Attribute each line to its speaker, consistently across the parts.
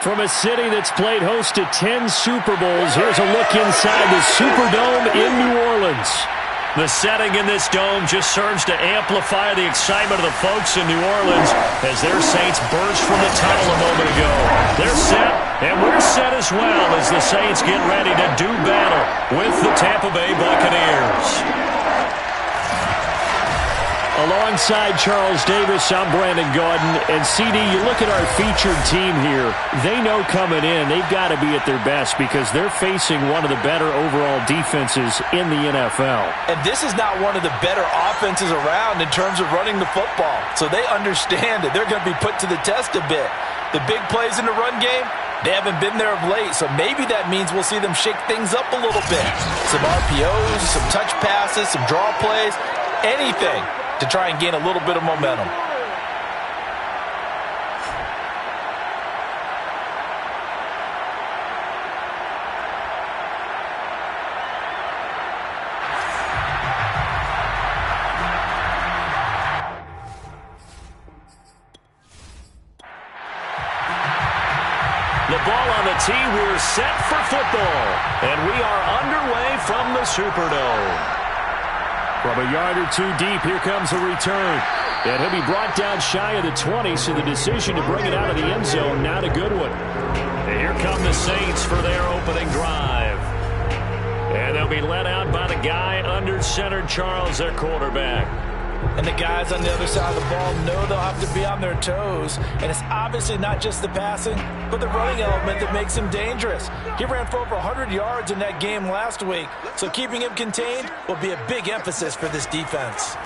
Speaker 1: From a city that's played host to 10 Super Bowls, here's a look inside the Superdome in New Orleans. The setting in this dome just serves to amplify the excitement of the folks in New Orleans as their Saints burst from the tunnel a moment ago. They're set, and we're set as well as the Saints get ready to do battle with the Tampa Bay Buccaneers. Alongside Charles Davis, I'm Brandon Gaudin. And CD, you look at our featured team here. They know coming in they've got to be at their best because they're facing one of the better overall defenses in the NFL.
Speaker 2: And this is not one of the better offenses around in terms of running the football. So they understand that they're going to be put to the test a bit. The big plays in the run game, they haven't been there of late. So maybe that means we'll see them shake things up a little bit. Some RPOs, some touch passes, some draw plays, anything to try and gain a little bit of momentum.
Speaker 1: The ball on the tee, we're set for football. And we are underway from the Superdome. From a yard or two deep, here comes a return. And he'll be brought down shy of the 20, so the decision to bring it out of the end zone, not a good one. And here come the Saints for their opening drive. And they'll be led out by the guy under center, Charles, their quarterback.
Speaker 2: And the guys on the other side of the ball know they'll have to be on their toes. And it's obviously not just the passing, but the running element that makes him dangerous. He ran for over 100 yards in that game last week, so keeping him contained will be a big emphasis for this defense.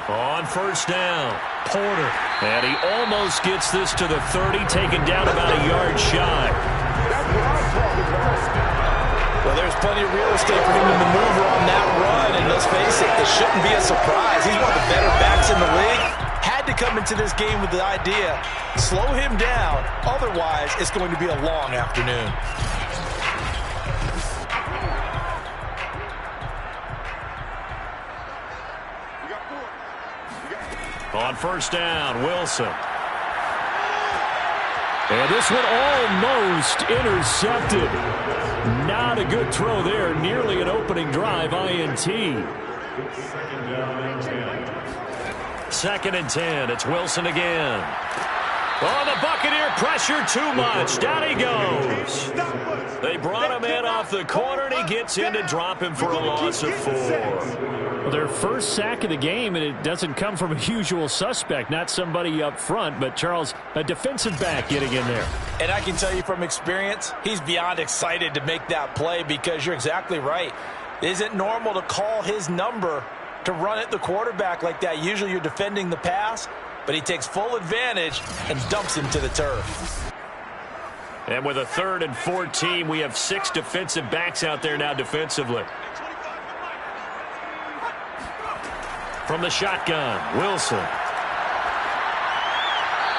Speaker 1: On first down, Porter. And he almost gets this to the 30, taken down about a yard shy.
Speaker 2: Well, there's plenty of real estate for him to maneuver on that run, and let's face it, this shouldn't be a surprise. He's one of the better backs in the league. Had to come into this game with the idea, slow him down, otherwise it's going to be a long afternoon.
Speaker 1: On first down, Wilson. And this one almost intercepted. Not a good throw there. Nearly an opening drive, INT. Second and 10. It's Wilson again. Oh, the Buccaneer pressure too much. Down he goes. They brought him in off the corner, and he gets in to drop him for a loss of 4. Well, their first sack of the game, and it doesn't come from a usual suspect, not somebody up front, but Charles, a defensive back getting in there.
Speaker 2: And I can tell you from experience, he's beyond excited to make that play because you're exactly right. It isn't normal to call his number to run at the quarterback like that. Usually you're defending the pass, but he takes full advantage and dumps him to the turf.
Speaker 1: And with a 3rd and 14, we have 6 defensive backs out there now defensively. From the shotgun, Wilson.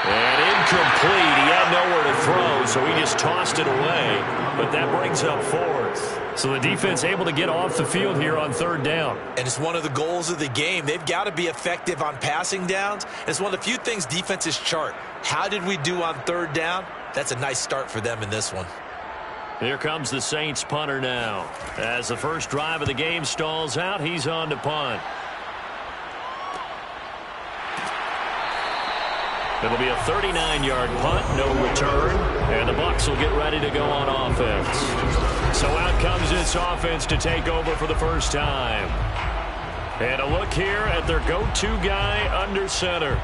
Speaker 1: And incomplete. He had nowhere to throw, so he just tossed it away. But that brings up 4th. So the defense able to get off the field here on 3rd down.
Speaker 2: And it's one of the goals of the game. They've got to be effective on passing downs. It's one of the few things defenses chart. How did we do on 3rd down? That's a nice start for them in this one.
Speaker 1: Here comes the Saints punter now. As the first drive of the game stalls out, he's on to punt. It'll be a 39-yard punt, no return, and the Bucs will get ready to go on offense. So out comes this offense to take over for the first time. And a look here at their go-to guy under center.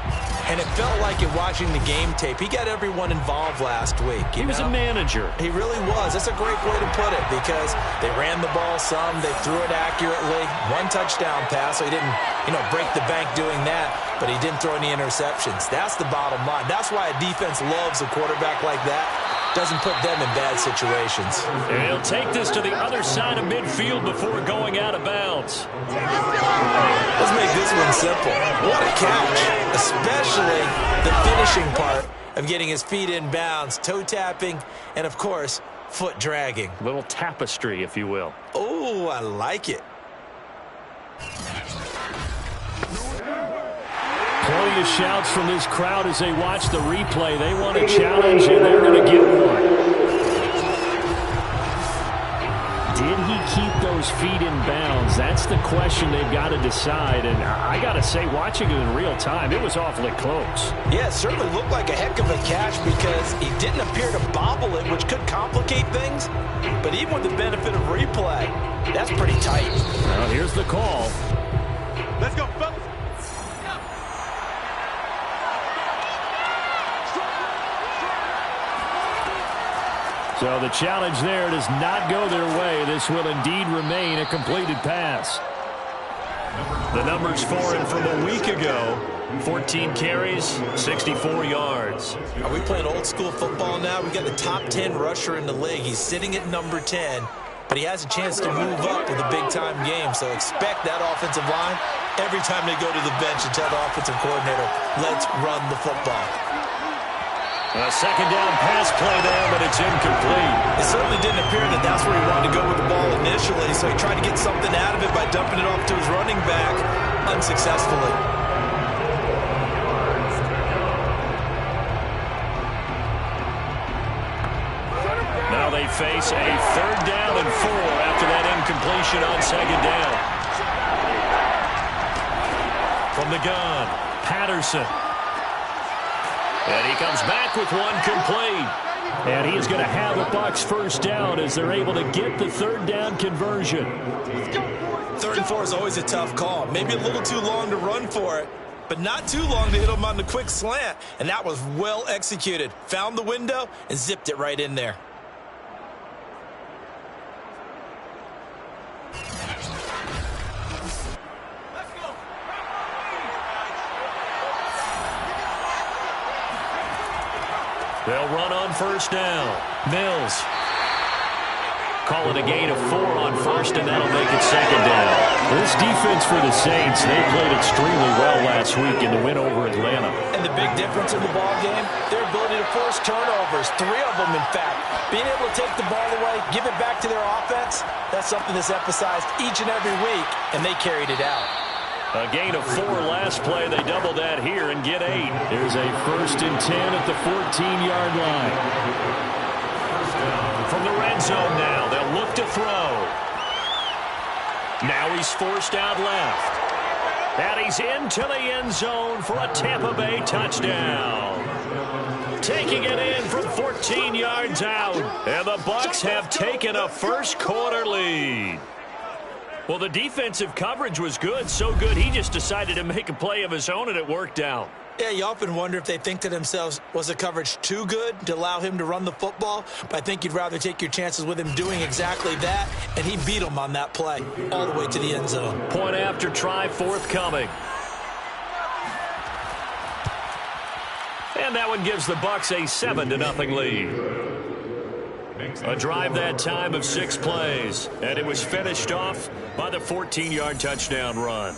Speaker 2: And it felt like in watching the game tape, he got everyone involved last week.
Speaker 1: He was a manager.
Speaker 2: He really was. That's a great way to put it because they ran the ball some, they threw it accurately. 1 touchdown pass, so he didn't, break the bank doing that, but he didn't throw any interceptions. That's the bottom line. That's why a defense loves a quarterback like that. Doesn't put them in bad situations.
Speaker 1: And he'll take this to the other side of midfield before going out of bounds.
Speaker 2: Let's make this one simple. What a catch, especially the finishing part of getting his feet in bounds, toe tapping, and of course, foot dragging.
Speaker 1: Little tapestry, if you will.
Speaker 2: Oh, I like it.
Speaker 1: Play Various shouts from this crowd as they watch the replay. They want a challenge, and they're going to get one. Did he keep those feet in bounds? That's the question they've got to decide. And I got to say, watching it in real time, it was awfully close.
Speaker 2: Yeah, it certainly looked like a heck of a catch because he didn't appear to bobble it, which could complicate things. But even with the benefit of replay, that's pretty tight.
Speaker 1: Well, here's the call.
Speaker 3: Let's go, fellas.
Speaker 1: So the challenge there does not go their way. This will indeed remain a completed pass. The numbers for him from a week ago. 14 carries, 64 yards.
Speaker 2: Are we playing old school football now? We got the top 10 rusher in the league. He's sitting at number 10, but he has a chance to move up with a big-time game. So expect that offensive line every time they go to the bench and tell the offensive coordinator, let's run the football.
Speaker 1: A second down pass play there, but it's incomplete.
Speaker 2: It certainly didn't appear that that's where he wanted to go with the ball initially, so he tried to get something out of it by dumping it off to his running back unsuccessfully.
Speaker 1: Now they face a 3rd down and 4 after that incompletion on 2nd down. From the gun, Patterson. And he comes back with one complete. And he is going to have a Bucs 1st down as they're able to get the 3rd down conversion.
Speaker 2: 3rd and 4 is always a tough call. Maybe a little too long to run for it, but not too long to hit him on the quick slant. And that was well executed. Found the window and zipped it right in there.
Speaker 1: They'll run on 1st down. Mills. Call it a gain of 4 on 1st, and that'll make it 2nd down. This defense for the Saints, they played extremely well last week in the win over Atlanta.
Speaker 2: And the big difference in the ball game, their ability to force turnovers, 3 of them, in fact. Being able to take the ball away, give it back to their offense, that's something that's emphasized each and every week, and they carried it out.
Speaker 1: A gain of 4 last play. They double that here and get 8. Here's a 1st and 10 at the 14-yard line. From the red zone now, they'll look to throw. Now he's forced out left. And he's into the end zone for a Tampa Bay touchdown. Taking it in from 14 yards out. And the Bucs have taken a 1st quarter lead. Well, the defensive coverage was good, so good he just decided to make a play of his own, and it worked out.
Speaker 2: Yeah, you often wonder if they think to themselves, was the coverage too good to allow him to run the football? But I think you'd rather take your chances with him doing exactly that, and he beat him on that play all the way to the end zone.
Speaker 1: Point after try forthcoming. And that one gives the Bucs a 7-0 lead. A drive that time of 6 plays, and it was finished off by the 14-yard touchdown run.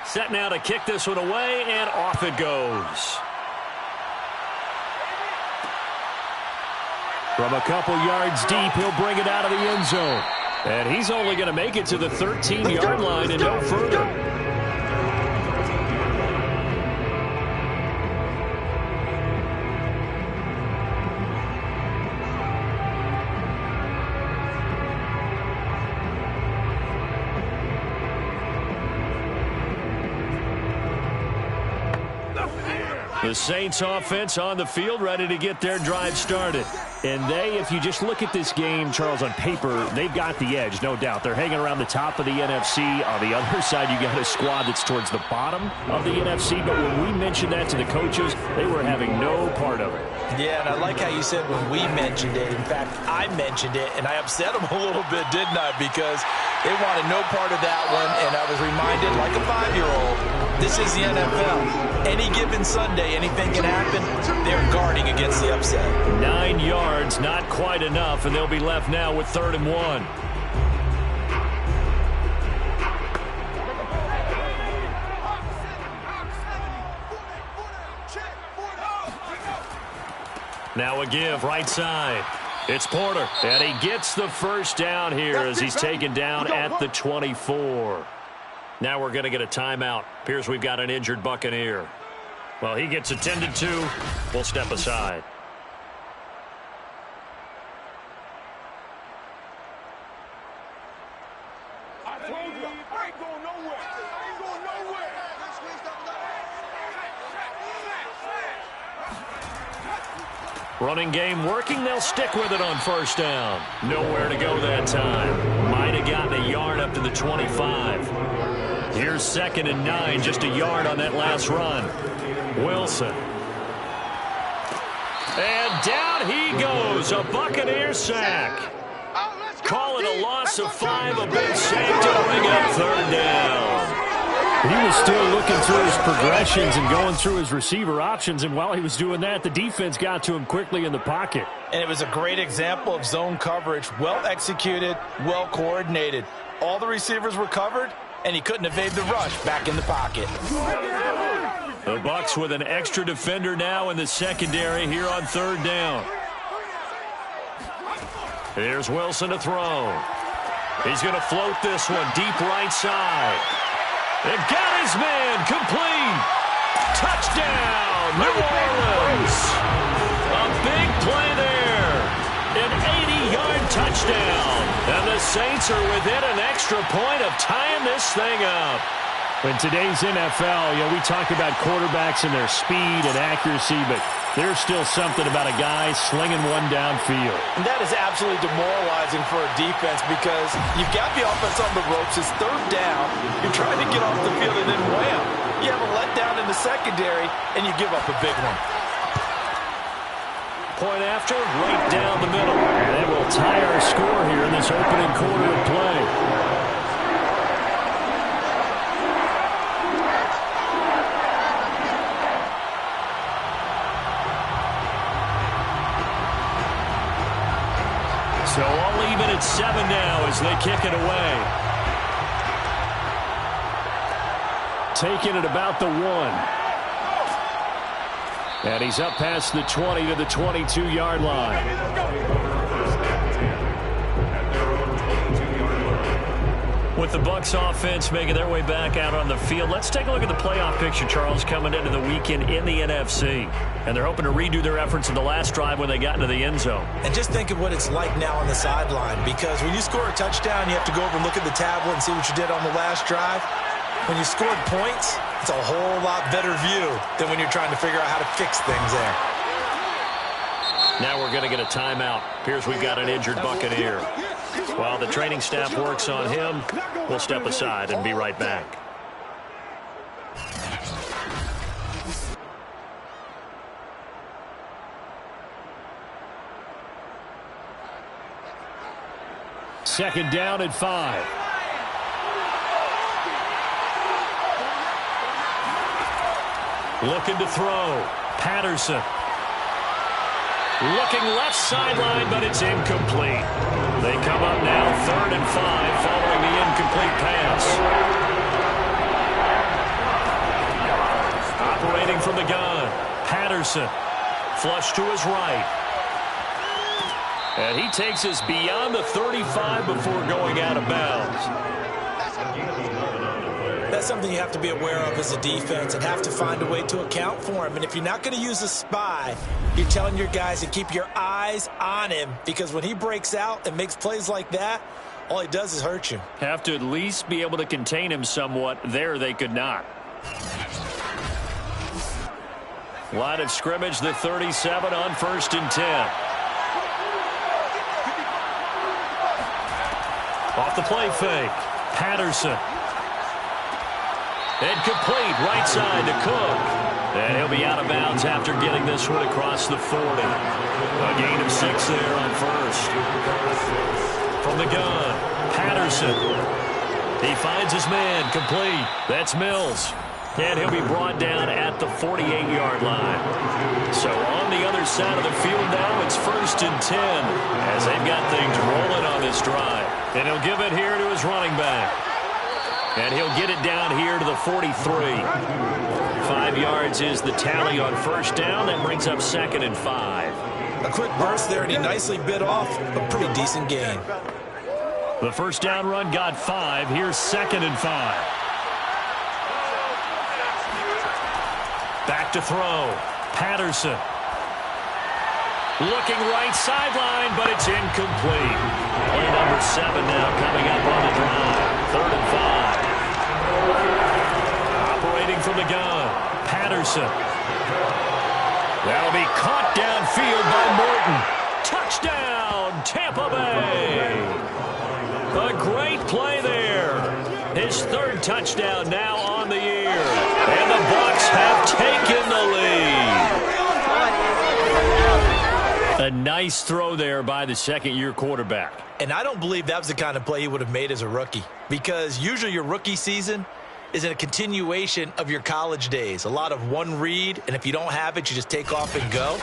Speaker 1: Set now to kick this one away, and off it goes. From a couple yards deep, he'll bring it out of the end zone. And he's only going to make it to the 13-yard line and no further. The Saints offense on the field, ready to get their drive started. And they, if you just look at this game, Charles, on paper, they've got the edge, no doubt. They're hanging around the top of the NFC. On the other side, you got a squad that's towards the bottom of the NFC. But when we mentioned that to the coaches, they were having no part of it.
Speaker 2: Yeah, and I like how you said when we mentioned it. In fact, I mentioned it, and I upset them a little bit, didn't I? Because they wanted no part of that one, and I was reminded, like a 5-year-old, this is the NFL. Any given Sunday, anything can happen. They're guarding against the upset.
Speaker 1: 9 yards, not quite enough, and they'll be left now with 3rd and 1. Now a give, right side. It's Porter, and he gets the 1st down here as he's taken down at the 24. Now we're going to get a timeout. Appears we've got an injured Buccaneer. Well, he gets attended to. We'll step aside.
Speaker 3: I told you, I ain't going nowhere. I ain't going nowhere.
Speaker 1: Running game working. They'll stick with it on first down. Nowhere to go that time. Might have gotten a yard up to the 25. Here's 2nd and 9. Just a yard on that last run. Wilson. And down he goes. A Buccaneer sack. Call it a loss of 5. A big sack to bring up 3rd down.
Speaker 4: He was still looking through his progressions and going through his receiver options, and while he was doing that, the defense got to him quickly in the pocket.
Speaker 2: And it was a great example of zone coverage. Well executed, well coordinated. All the receivers were covered, and he couldn't evade the rush back in the pocket.
Speaker 1: The Bucs with an extra defender now in the secondary here on 3rd down. Here's Wilson to throw. He's going to float this one deep right side. And got his man complete. Touchdown, New Orleans. A big play there. An 80-yard touchdown. And the Saints are within an extra point of tying this thing up.
Speaker 4: In today's NFL, we talk about quarterbacks and their speed and accuracy, but there's still something about a guy slinging one downfield.
Speaker 2: And that is absolutely demoralizing for a defense because you've got the offense on the ropes. It's 3rd down. You're trying to get off the field and then wham. You have a letdown in the secondary, and you give up a big one.
Speaker 1: Point after, right down the middle.
Speaker 4: And it will tie our score here in this opening quarter of play.
Speaker 1: So all even at 7 now as they kick it away.
Speaker 4: Taking it about the 1. And he's up past the 20 to the 22-yard line.
Speaker 1: With the Bucs offense making their way back out on the field, let's take a look at the playoff picture, Charles, coming into the weekend in the NFC. And they're hoping to redo their efforts in the last drive when they got into the end zone.
Speaker 2: And just think of what it's like now on the sideline, because when you score a touchdown, you have to go over and look at the tablet and see what you did on the last drive. When you scored points, it's a whole lot better view than when you're trying to figure out how to fix things there.
Speaker 1: Now we're going to get a timeout. Appears we've got an injured Buccaneer. While the training staff works on him, we'll step aside and be right back.
Speaker 4: Second down at 5.
Speaker 1: Looking to throw. Patterson. Looking left sideline, but it's incomplete. They come up now 3rd and 5 following the incomplete pass. Operating from the gun. Patterson. Flush to his right. And he takes us beyond the 35 before going out of bounds.
Speaker 2: That's something you have to be aware of as a defense and have to find a way to account for him. And if you're not going to use a spy, you're telling your guys to keep your eyes on him, because when he breaks out and makes plays like that, all he does is hurt you.
Speaker 1: Have to at least be able to contain him somewhat. There they could not. Line of scrimmage, the 37 on 1st and 10. Off the play fake. Patterson. And complete right side to Cook. And he'll be out of bounds after getting this one across the 40. A gain of 6 there on 1st. From the gun, Patterson. He finds his man, complete. That's Mills. And he'll be brought down at the 48-yard line. So on the other side of the field now, it's 1st and 10 as they've got things rolling on this drive. And he'll give it here to his running back. And he'll get it down here to the 43. 5 yards is the tally on 1st down. That brings up 2nd and 5.
Speaker 2: A quick burst there, and he nicely bit off a pretty decent gain.
Speaker 1: The 1st down run got 5. Here's 2nd and 5. Back to throw. Patterson. Looking right sideline, but it's incomplete. Play number 7 now coming up on the drive. 3rd and 5. Operating from the gun. Patterson. That'll be caught downfield by Morton. Touchdown, Tampa Bay. A great play there. His 3rd touchdown now on the year. And the Bucs have taken the lead. A nice throw there by the second-year quarterback.
Speaker 2: And I don't believe that was the kind of play he would have made as a rookie, because usually your rookie season is in a continuation of your college days. A lot of one read, and if you don't have it, you just take off and go.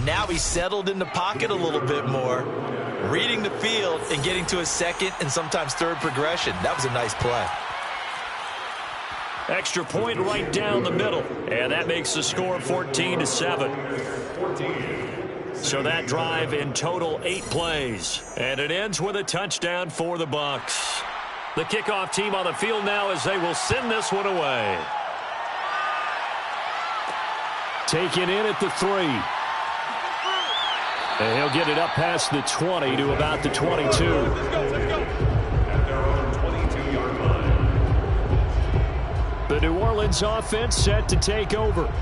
Speaker 2: Now he's settled in the pocket a little bit more, reading the field and getting to his 2nd and sometimes 3rd progression. That was a nice play.
Speaker 1: Extra point right down the middle, and that makes the score 14-7. So that drive in total 8 plays, and it ends with a touchdown for the Bucs. The kickoff team on the field now as they will send this one away.
Speaker 4: Taken in at the 3. And he'll get it up past the 20 to about the 22.
Speaker 3: Let's go. At their own 22-yard line.
Speaker 4: The New Orleans offense set to take over.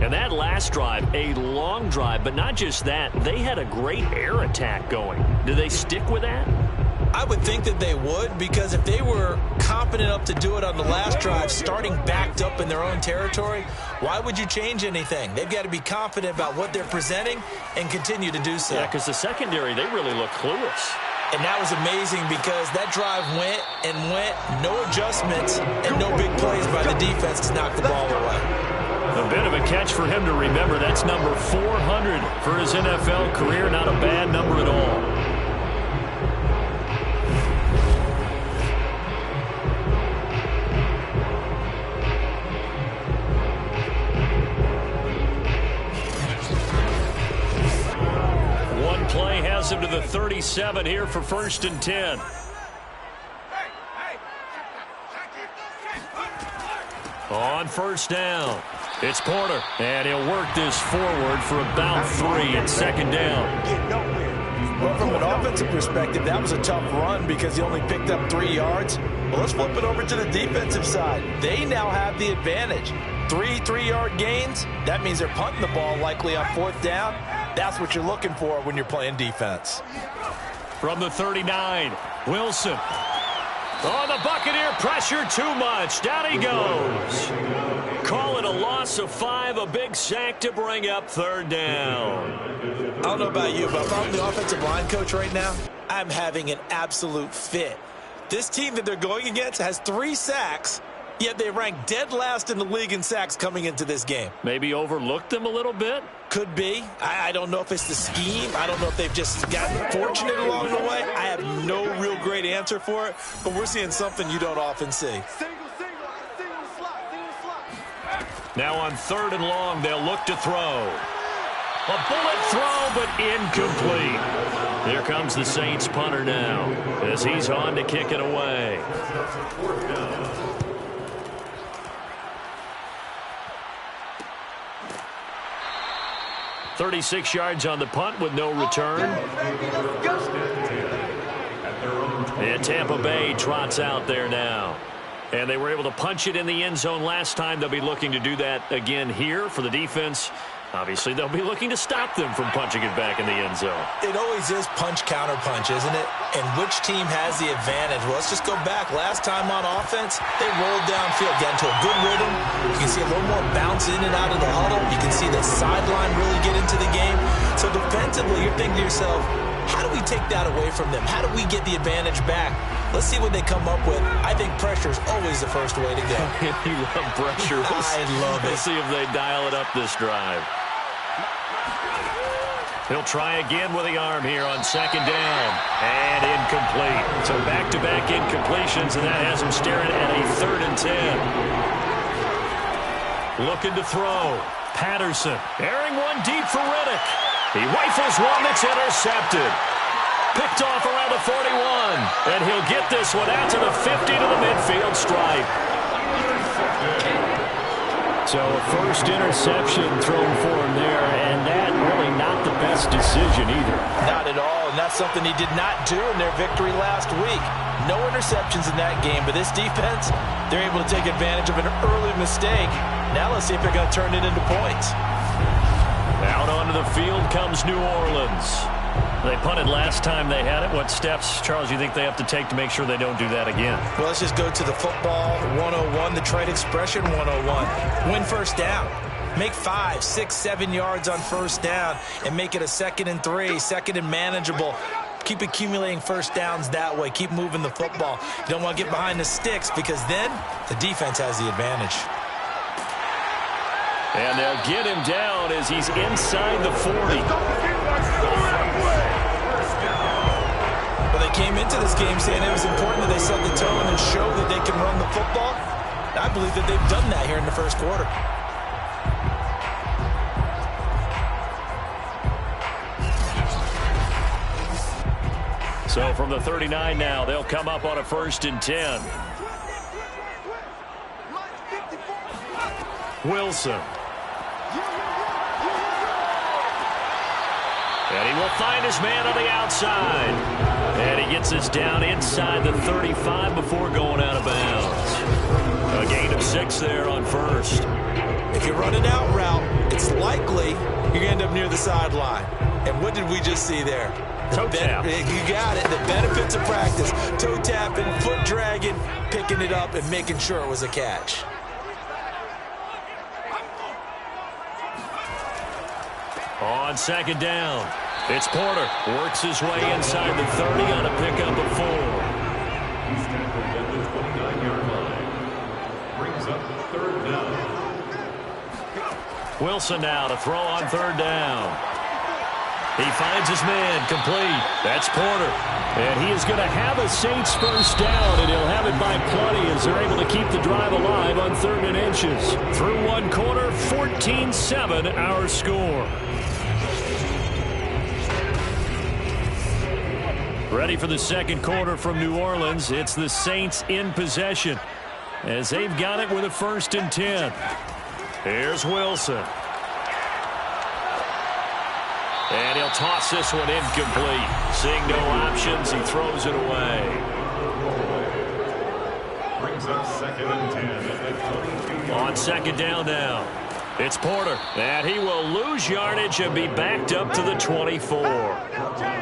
Speaker 1: And that last drive, a long drive, but not just that. They had a great air attack going. Do they stick with that?
Speaker 2: I would think that they would, because if they were confident enough to do it on the last drive, starting backed up in their own territory, why would you change anything? They've got to be confident about what they're presenting and continue to do so.
Speaker 1: Yeah, because the secondary, they really look clueless.
Speaker 2: And that was amazing because that drive went and went, no adjustments, and no big plays by the defense to knock the ball away.
Speaker 1: A bit of a catch for him to remember. That's number 400 for his NFL career. Not a bad number at all. One play has him to the 37 here for 1st and 10. On 1st down, it's Porter, and he'll work this forward for about 3 and 2nd down.
Speaker 2: Well, from an offensive perspective, that was a tough run because he only picked up 3 yards. Well, let's flip it over to the defensive side. They now have the advantage. 3 3-yard gains, that means they're punting the ball likely on 4th down. That's what you're looking for when you're playing defense.
Speaker 1: From the 39, Wilson. Oh, the Buccaneer pressure too much. Down he goes. Call it a loss of 5, a big sack to bring up 3rd down.
Speaker 2: I don't know about you, but if I'm the offensive line coach right now, I'm having an absolute fit. This team that they're going against has 3 sacks, yet they rank dead last in the league in sacks coming into this game.
Speaker 1: Maybe overlooked them a little bit?
Speaker 2: Could be. I don't know if it's the scheme. I don't know if they've just gotten fortunate along the way. I have no real great answer for it, but we're seeing something you don't often see.
Speaker 3: Single slot.
Speaker 1: Now on 3rd and long, they'll look to throw. A bullet throw, but incomplete. Here comes the Saints punter now as he's on to kick it away. 36 yards on the punt with no return. And Tampa Bay trots out there now. And they were able to punch it in the end zone last time. They'll be looking to do that again here for the defense. Obviously, they'll be looking to stop them from punching it back in the end zone.
Speaker 2: It always is punch-counter-punch, isn't it? And which team has the advantage? Well, let's just go back. Last time on offense, they rolled downfield, got into a good rhythm. You can see a little more bounce in and out of the huddle. You can see the sideline really get into the game. So defensively, you're thinking to yourself, how do we take that away from them? How do we get the advantage back? Let's see what they come up with. I think pressure is always the first way to go.
Speaker 1: You love pressure.
Speaker 2: I love it.
Speaker 1: Let's see if they dial it up this drive. He'll try again with the arm here on 2nd down. And incomplete. So back-to-back incompletions, and that has him staring at a 3rd and 10. Looking to throw. Patterson airing one deep for Riddick. He rifles one that's intercepted. Picked off around the 41. And he'll get this one out to the 50 to the midfield stripe.
Speaker 4: So a first interception thrown for him there, and that really not the best decision either.
Speaker 2: Not at all, and that's something he did not do in their victory last week. No interceptions in that game, but this defense, they're able to take advantage of an early mistake. Now let's see if they're going to turn it into points.
Speaker 4: Out onto the field comes New Orleans. They punted last time they had it. What steps, Charles, you think they have to take to make sure they don't do that again?
Speaker 2: Well, let's just go to the football 101, the trade expression 101. Win first down. Make 5, 6, 7 yards on first down and make it a 2nd and 3, 2nd and manageable. Keep accumulating first downs that way. Keep moving the football. You don't want to get behind the sticks because then the defense has the advantage.
Speaker 4: And they'll get him down as he's inside the 40.
Speaker 2: Well, they came into this game saying it was important that they set the tone and show that they can run the football. I believe that they've done that here in the first quarter.
Speaker 4: So from the 39 now, they'll come up on a 1st and 10. Wilson. And he will find his man on the outside. And he gets us down inside the 35 before going out of bounds. A gain of 6 there on first.
Speaker 2: If you run an out route, it's likely you're going to end up near the sideline. And what did we just see there?
Speaker 4: Toe tap.
Speaker 2: You got it. The benefits of practice. Toe tapping, foot dragging, picking it up, and making sure it was a catch.
Speaker 4: On 2nd down, it's Porter. Works his way inside the 30 on a pickup of 4.
Speaker 5: Brings up 3rd down.
Speaker 4: Wilson now to throw on 3rd down. He finds his man, complete. That's Porter. And he is going to have a Saints first down, and he'll have it by plenty as they're able to keep the drive alive on 3rd and inches. Through one quarter, 14-7 our score. Ready for the 2nd quarter from New Orleans. It's the Saints in possession as they've got it with a 1st and 10. Here's Wilson. And he'll toss this one incomplete. Seeing no options, he throws it away.
Speaker 5: Brings up 2nd and 10.
Speaker 4: On 2nd down now, it's Porter. And he will lose yardage and be backed up to the 24.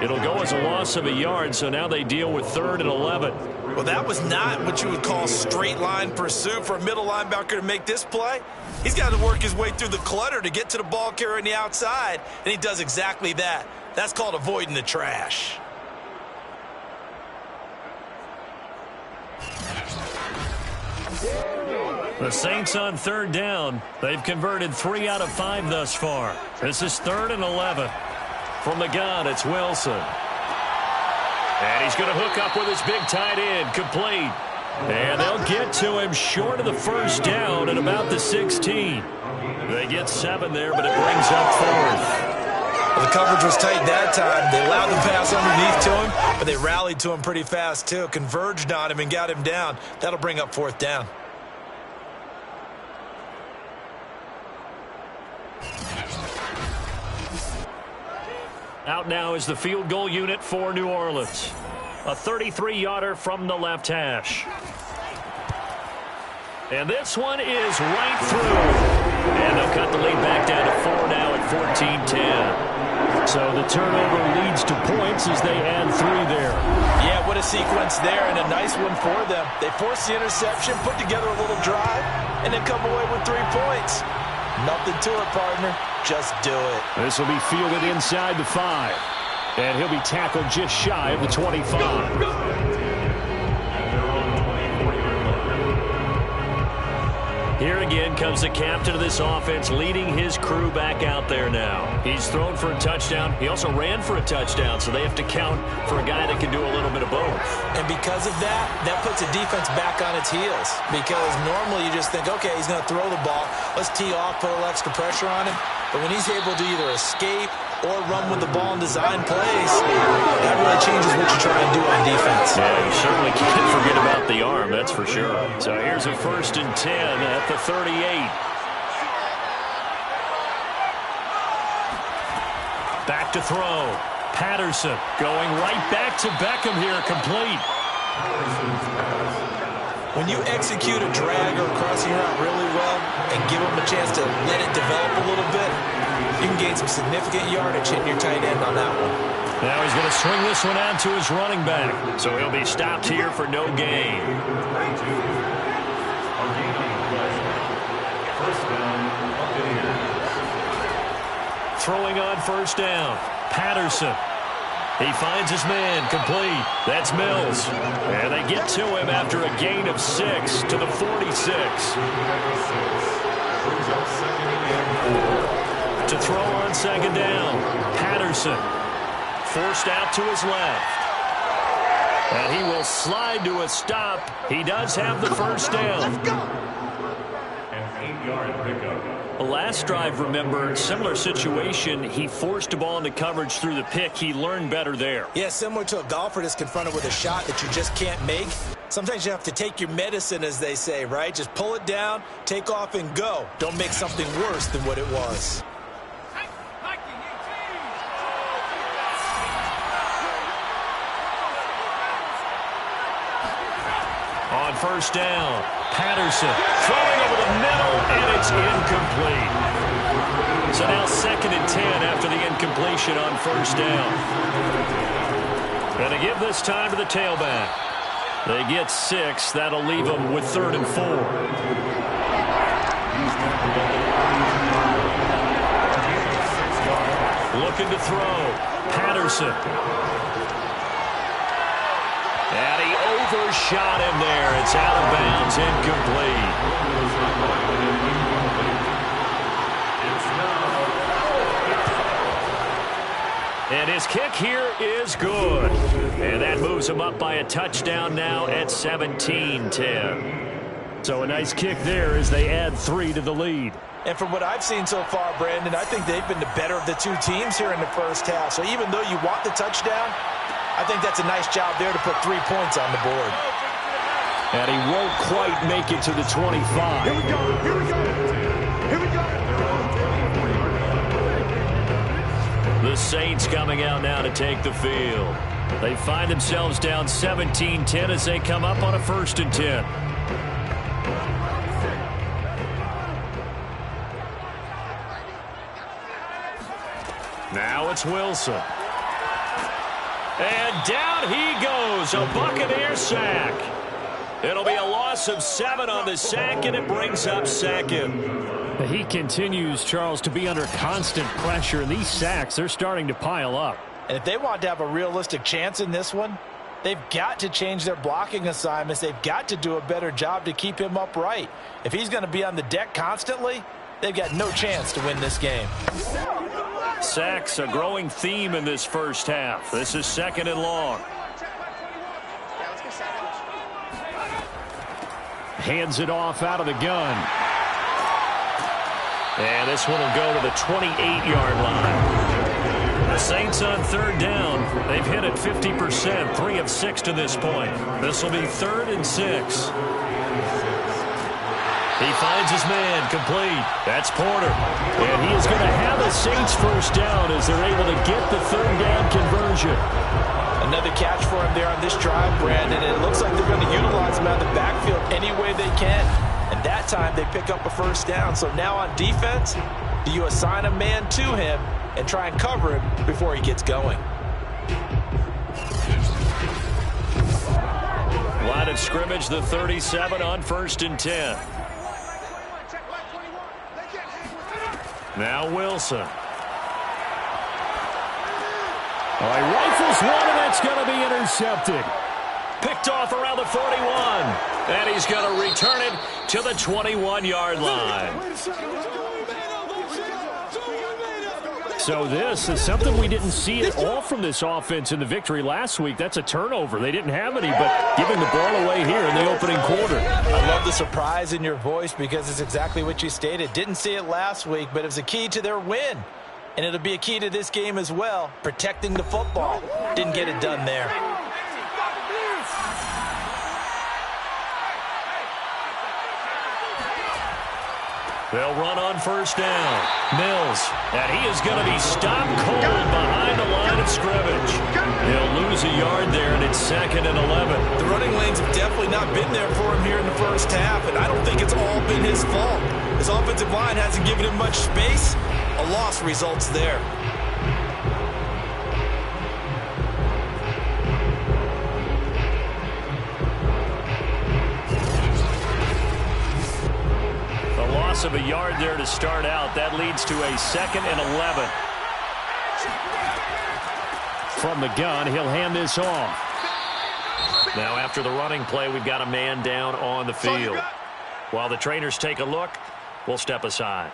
Speaker 4: It'll go as a loss of a yard, so now they deal with 3rd and 11.
Speaker 2: Well, that was not what you would call straight line pursuit for a middle linebacker to make this play. He's got to work his way through the clutter to get to the ball carrier on the outside, and he does exactly that. That's called avoiding the trash.
Speaker 4: The Saints on 3rd down. They've converted 3 out of 5 thus far. This is 3rd and 11. From the gun, it's Wilson. And he's going to hook up with his big tight end, complete. And they'll get to him short of the 1st down at about the 16. They get 7 there, but it brings up 4th.
Speaker 2: Well, the coverage was tight that time. They allowed the pass underneath to him, but they rallied to him pretty fast, too. Converged on him and got him down. That'll bring up 4th down.
Speaker 4: Out now is the field goal unit for New Orleans. A 33-yarder from the left hash. And this one is right through. And they'll cut the lead back down to 4 now at 14-10. So the turnover leads to points as they add 3 there.
Speaker 2: Yeah, what a sequence there, and a nice one for them. They force the interception, put together a little drive, and then come away with 3 points. Nothing to it, partner. Just do it.
Speaker 4: This will be fielded inside the 5. And he'll be tackled just shy of the 25. Here again comes the captain of this offense, leading his crew back out there now. He's thrown for a touchdown. He also ran for a touchdown, so they have to count for a guy that can do a little bit of both.
Speaker 2: And because of that, that puts a defense back on its heels. Because normally you just think, okay, he's going to throw the ball. Let's tee off, put a little extra pressure on him. But when he's able to either escape or run with the ball and design plays, that really changes what you try and do on defense.
Speaker 4: Yeah, you certainly can't forget about the arm, that's for sure. So here's a 1st and 10 at the 38. to throw. Patterson going right back to Beckham here, complete.
Speaker 2: When you execute a drag or a crossing route really well and give them a chance to let it develop a little bit, you can gain some significant yardage hitting your tight end on that one.
Speaker 4: Now he's going to swing this one out to his running back. So he'll be stopped here for no gain. Throwing on first down. Patterson. He finds his man, complete. That's Mills. And they get to him after a gain of 6 to the 46. To throw on second down. Patterson. Forced out to his left. And he will slide to a stop. He does have the first down.
Speaker 5: An 8-yard pickup.
Speaker 4: Last drive, remember, similar situation. He forced a ball into coverage through the pick. He learned better there.
Speaker 2: Yeah, similar to a golfer that's confronted with a shot that you just can't make. Sometimes you have to take your medicine, as they say, right? Just pull it down, take off, and go. Don't make something worse than what it was.
Speaker 4: On first down, Patterson throwing over the middle, and it's incomplete. So now 2nd and 10 after the incompletion on first down. And to give this time to the tailback. They get 6. That'll leave them with 3rd and 4. Looking to throw. Patterson. And he overshot him there. It's out of bounds, incomplete. And his kick here is good. And that moves him up by a touchdown now at 17-10. So a nice kick there as they add 3 to the lead.
Speaker 2: And from what I've seen so far, Brandon, I think they've been the better of the two teams here in the first half. So even though you want the touchdown, I think that's a nice job there to put 3 points on the board.
Speaker 4: And he won't quite make it to the 25.
Speaker 3: Here we go. Here we go. Here we go.
Speaker 4: The Saints coming out now to take the field. They find themselves down 17-10 as they come up on a 1st and 10. Now it's Wilson. And down he goes, a Buccaneer sack. It'll be a loss of 7 on the sack, and it brings up 2nd.
Speaker 1: He continues, Charles, to be under constant pressure, and these sacks, they're starting to pile up.
Speaker 2: And if they want to have a realistic chance in this one, they've got to change their blocking assignments. They've got to do a better job to keep him upright. If he's going to be on the deck constantly, they've got no chance to win this game.
Speaker 4: Sacks, a growing theme in this first half. This is 2nd and long.
Speaker 1: Hands it off out of the gun.
Speaker 4: And this one will go to the 28-yard line. The Saints on 3rd down. They've hit it 50%, 3 of 6 to this point. This will be 3rd and 6. He finds his man, complete. That's Porter. And he is going to have the Saints first down as they're able to get the 3rd down conversion.
Speaker 2: Another catch for him there on this drive, Brandon. And it looks like they're going to utilize him out of the backfield any way they can. And that time they pick up a first down. So now on defense, do you assign a man to him and try and cover him before he gets going?
Speaker 4: Line of scrimmage, the 37 on 1st and 10. Now Wilson.
Speaker 1: He rifles one, and that's going to be intercepted.
Speaker 4: Picked off around the 41. And he's going to return it to the 21-yard line.
Speaker 1: So this is something we didn't see at all from this offense in the victory last week. That's a turnover. They didn't have any, but giving the ball away here in the opening quarter.
Speaker 2: I love the surprise in your voice because it's exactly what you stated. Didn't see it last week, but it was a key to their win. And it'll be a key to this game as well, protecting the football. Didn't get it done there.
Speaker 4: They'll run on first down. Mills, and he is going to be stopped cold behind the line of scrimmage. He'll lose a yard there, and it's 2nd and 11.
Speaker 2: The running lanes have definitely not been there for him here in the first half, and I don't think it's all been his fault. His offensive line hasn't given him much space. A loss results there.
Speaker 4: Of a yard there to start out. That leads to a 2nd and 11. From the gun, he'll hand this off. Now after the running play, we've got a man down on the field. While the trainers take a look, we'll step aside.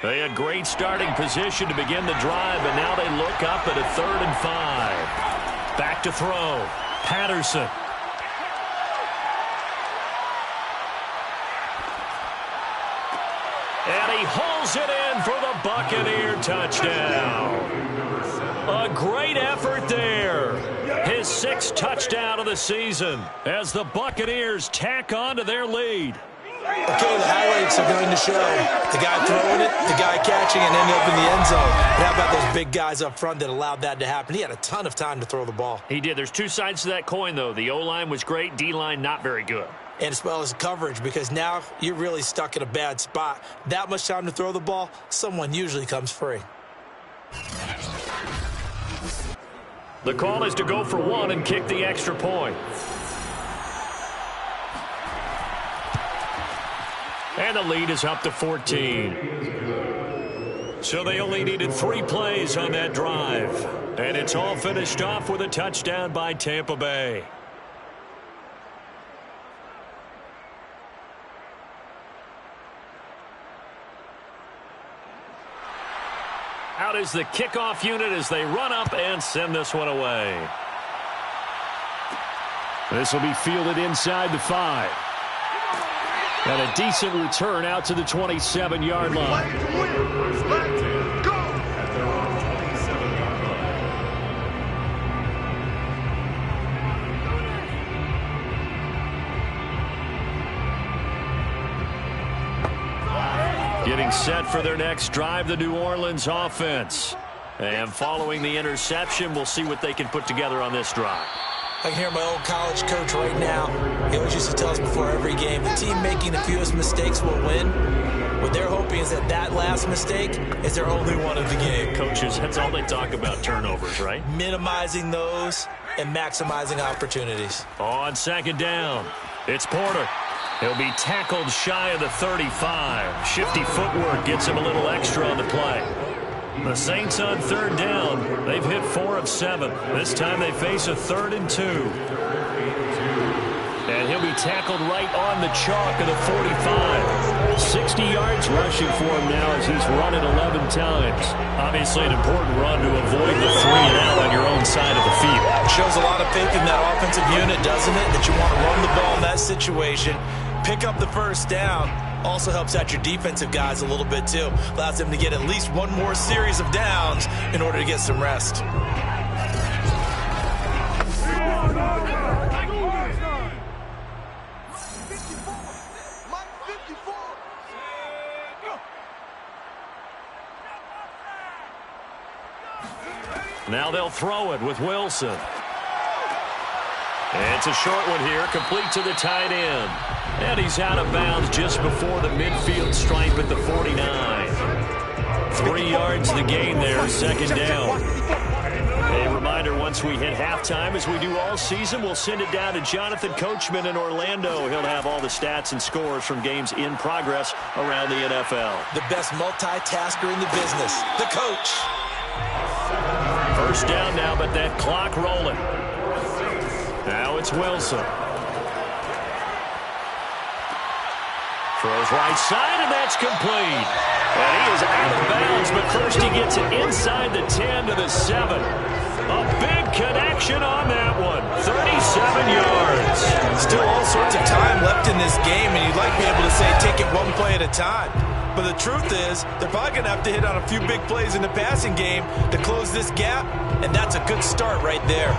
Speaker 4: They had great starting position to begin the drive, and now they look up at a 3rd and 5. Back to throw. Patterson. And he hauls it in for the Buccaneer touchdown. A great effort there. His 6th touchdown of the season as the Buccaneers tack on to their lead.
Speaker 2: Okay, the highlights are going to show the guy throwing it, the guy catching, and ending up in the end zone. But how about those big guys up front that allowed that to happen? He had a ton of time to throw the ball.
Speaker 4: He did. There's two sides to that coin, though. The O-line was great, D-line not very good.
Speaker 2: And as well as coverage, because now you're really stuck in a bad spot. That much time to throw the ball, someone usually comes free.
Speaker 4: The call is to go for 1 and kick the extra point. And the lead is up to 14. So they only needed 3 plays on that drive. And it's all finished off with a touchdown by Tampa Bay. Out is the kickoff unit as they run up and send this one away. This will be fielded inside the 5. And a decent return out to the 27-yard line. Getting set for their next drive, the New Orleans offense. And following the interception, we'll see what they can put together on this drive.
Speaker 2: I can hear my old college coach right now. He always used to tell us before every game, the team making the fewest mistakes will win. What they're hoping is that last mistake is their only one of the game.
Speaker 4: Coaches, that's all they talk about, turnovers, right?
Speaker 2: Minimizing those and maximizing opportunities.
Speaker 4: On 2nd down, it's Porter. He'll be tackled shy of the 35. Shifty footwork gets him a little extra on the play. The Saints on 3rd down. They've hit 4 of 7. This time they face a 3rd and 2. And he'll be tackled right on the chalk of the 45. 60 yards rushing for him now as he's run it 11 times. Obviously an important run to avoid the 3 and out on your own side of the field.
Speaker 2: Shows a lot of faith in that offensive unit, doesn't it? That you want to run the ball in that situation. Pick up the 1st down. Also helps out your defensive guys a little bit too. Allows them to get at least one more series of downs in order to get some rest.
Speaker 4: Now they'll throw it with Wilson. It's a short one here, complete to the tight end. And he's out of bounds just before the midfield stripe at the 49. 3 yards the gain there, 2nd down. A reminder, once we hit halftime, as we do all season, we'll send it down to Jonathan Coachman in Orlando. He'll have all the stats and scores from games in progress around the NFL.
Speaker 2: The best multitasker in the business, the coach.
Speaker 4: 1st down now, but that clock rolling. Now it's Wilson. Throws right side, and that's complete. And he is out of bounds, but first he gets it inside the 10 to the 7. A big connection on that one. 37 yards.
Speaker 2: Still all sorts of time left in this game, and you'd like to be able to say take it one play at a time. But the truth is, they're probably going to have to hit on a few big plays in the passing game to close this gap, and that's a good start right there.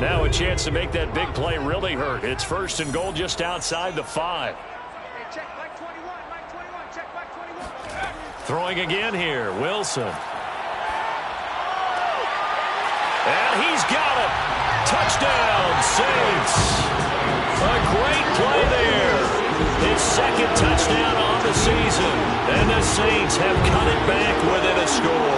Speaker 4: Now a chance to make that big play really hurt. It's 1st and goal just outside the 5. Throwing again here, Wilson. And he's got it. Touchdown, Saints. A great play there. His 2nd touchdown on the season. And the Saints have cut it back within a score.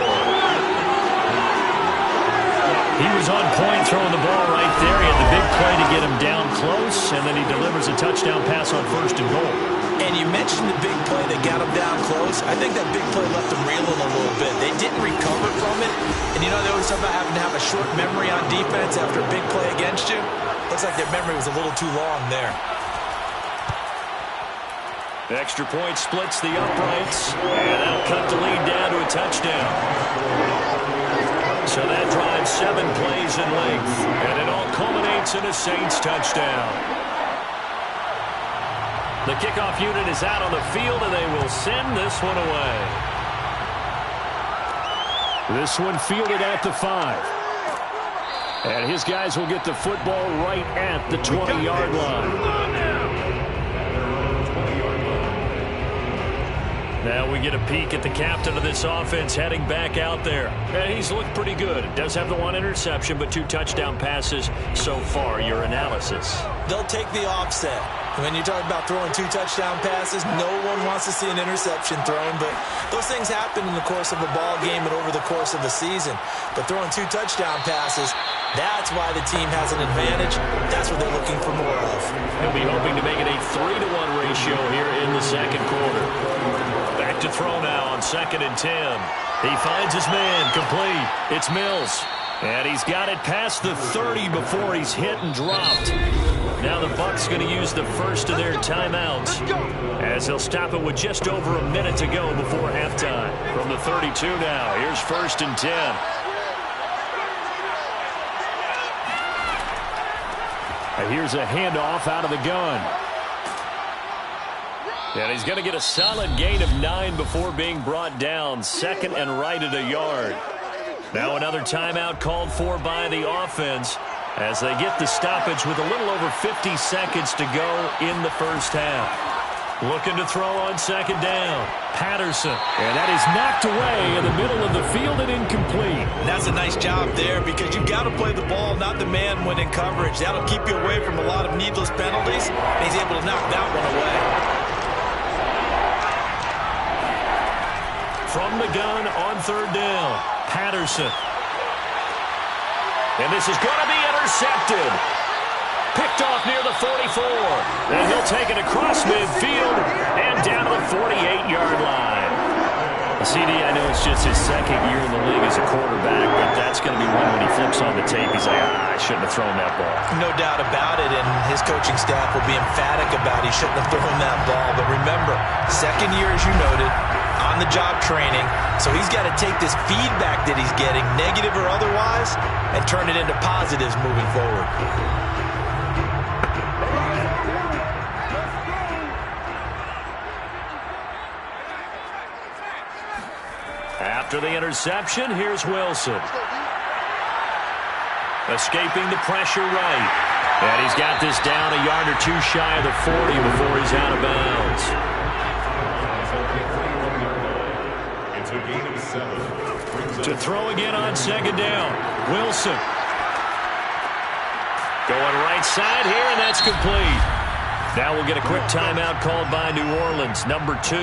Speaker 4: He was on point throwing the ball right there. He had the big play to get him down close, and then he delivers a touchdown pass on 1st and goal.
Speaker 2: And you mentioned the big play that got him down close. I think that big play left them reeling a little bit. They didn't recover from it. And you know, they always talk about having to have a short memory on defense after a big play against you. Looks like their memory was a little too long there.
Speaker 4: The extra point splits the uprights, and that'll cut the lead down to a touchdown. So that drives 7 plays in length, and it all culminates in a Saints touchdown. The kickoff unit is out on the field, and they will send this one away. This one fielded at the 5. And his guys will get the football right at the 20-yard line. Now we get a peek at the captain of this offense heading back out there. And he's looked pretty good. Does have the 1 interception, but 2 touchdown passes so far. Your analysis.
Speaker 2: They'll take the offset. When you talk about throwing 2 touchdown passes, no one wants to see an interception thrown, but those things happen in the course of a ball game and over the course of a season. But throwing 2 touchdown passes, that's why the team has an advantage. That's what they're looking for more of.
Speaker 4: He'll be hoping to make it a 3-to-1 ratio here in the 2nd quarter. Back to throw now on 2nd and 10. He finds his man, complete. It's Mills. And he's got it past the 30 before he's hit and dropped. Now the Bucs going to use the first of their timeouts as they'll stop it with just over a minute to go before halftime. From the 32 now, here's 1st and 10. And here's a handoff out of the gun. And he's going to get a solid gain of 9 before being brought down. 2nd and right at a yard. Now another timeout called for by the offense as they get the stoppage with a little over 50 seconds to go in the first half. Looking to throw on 2nd down. Patterson. And that is knocked away in the middle of the field and incomplete.
Speaker 2: And that's a nice job there because you've got to play the ball, not the man when in coverage. That'll keep you away from a lot of needless penalties, and he's able to knock that one away.
Speaker 4: From the gun on 3rd down, Patterson. And this is going to be intercepted. Picked off near the 44. And he'll take it across midfield and down to the 48-yard line. CD, I know it's just his 2nd year in the league as a quarterback, but that's going to be one when he flips on the tape. He's like, I shouldn't have thrown that ball.
Speaker 2: No doubt about it, and his coaching staff will be emphatic about he shouldn't have thrown that ball. But remember, 2nd year, as you noted, on-the-job training, so he's got to take this feedback that he's getting, negative or otherwise, and turn it into positives moving forward.
Speaker 4: After the interception, here's Wilson. Escaping the pressure right. And he's got this down a yard or 2 shy of the 40 before he's out of bounds. To throw again on 2nd down. Wilson. Going right side here, and that's complete. Now we'll get a quick timeout called by New Orleans, number 2,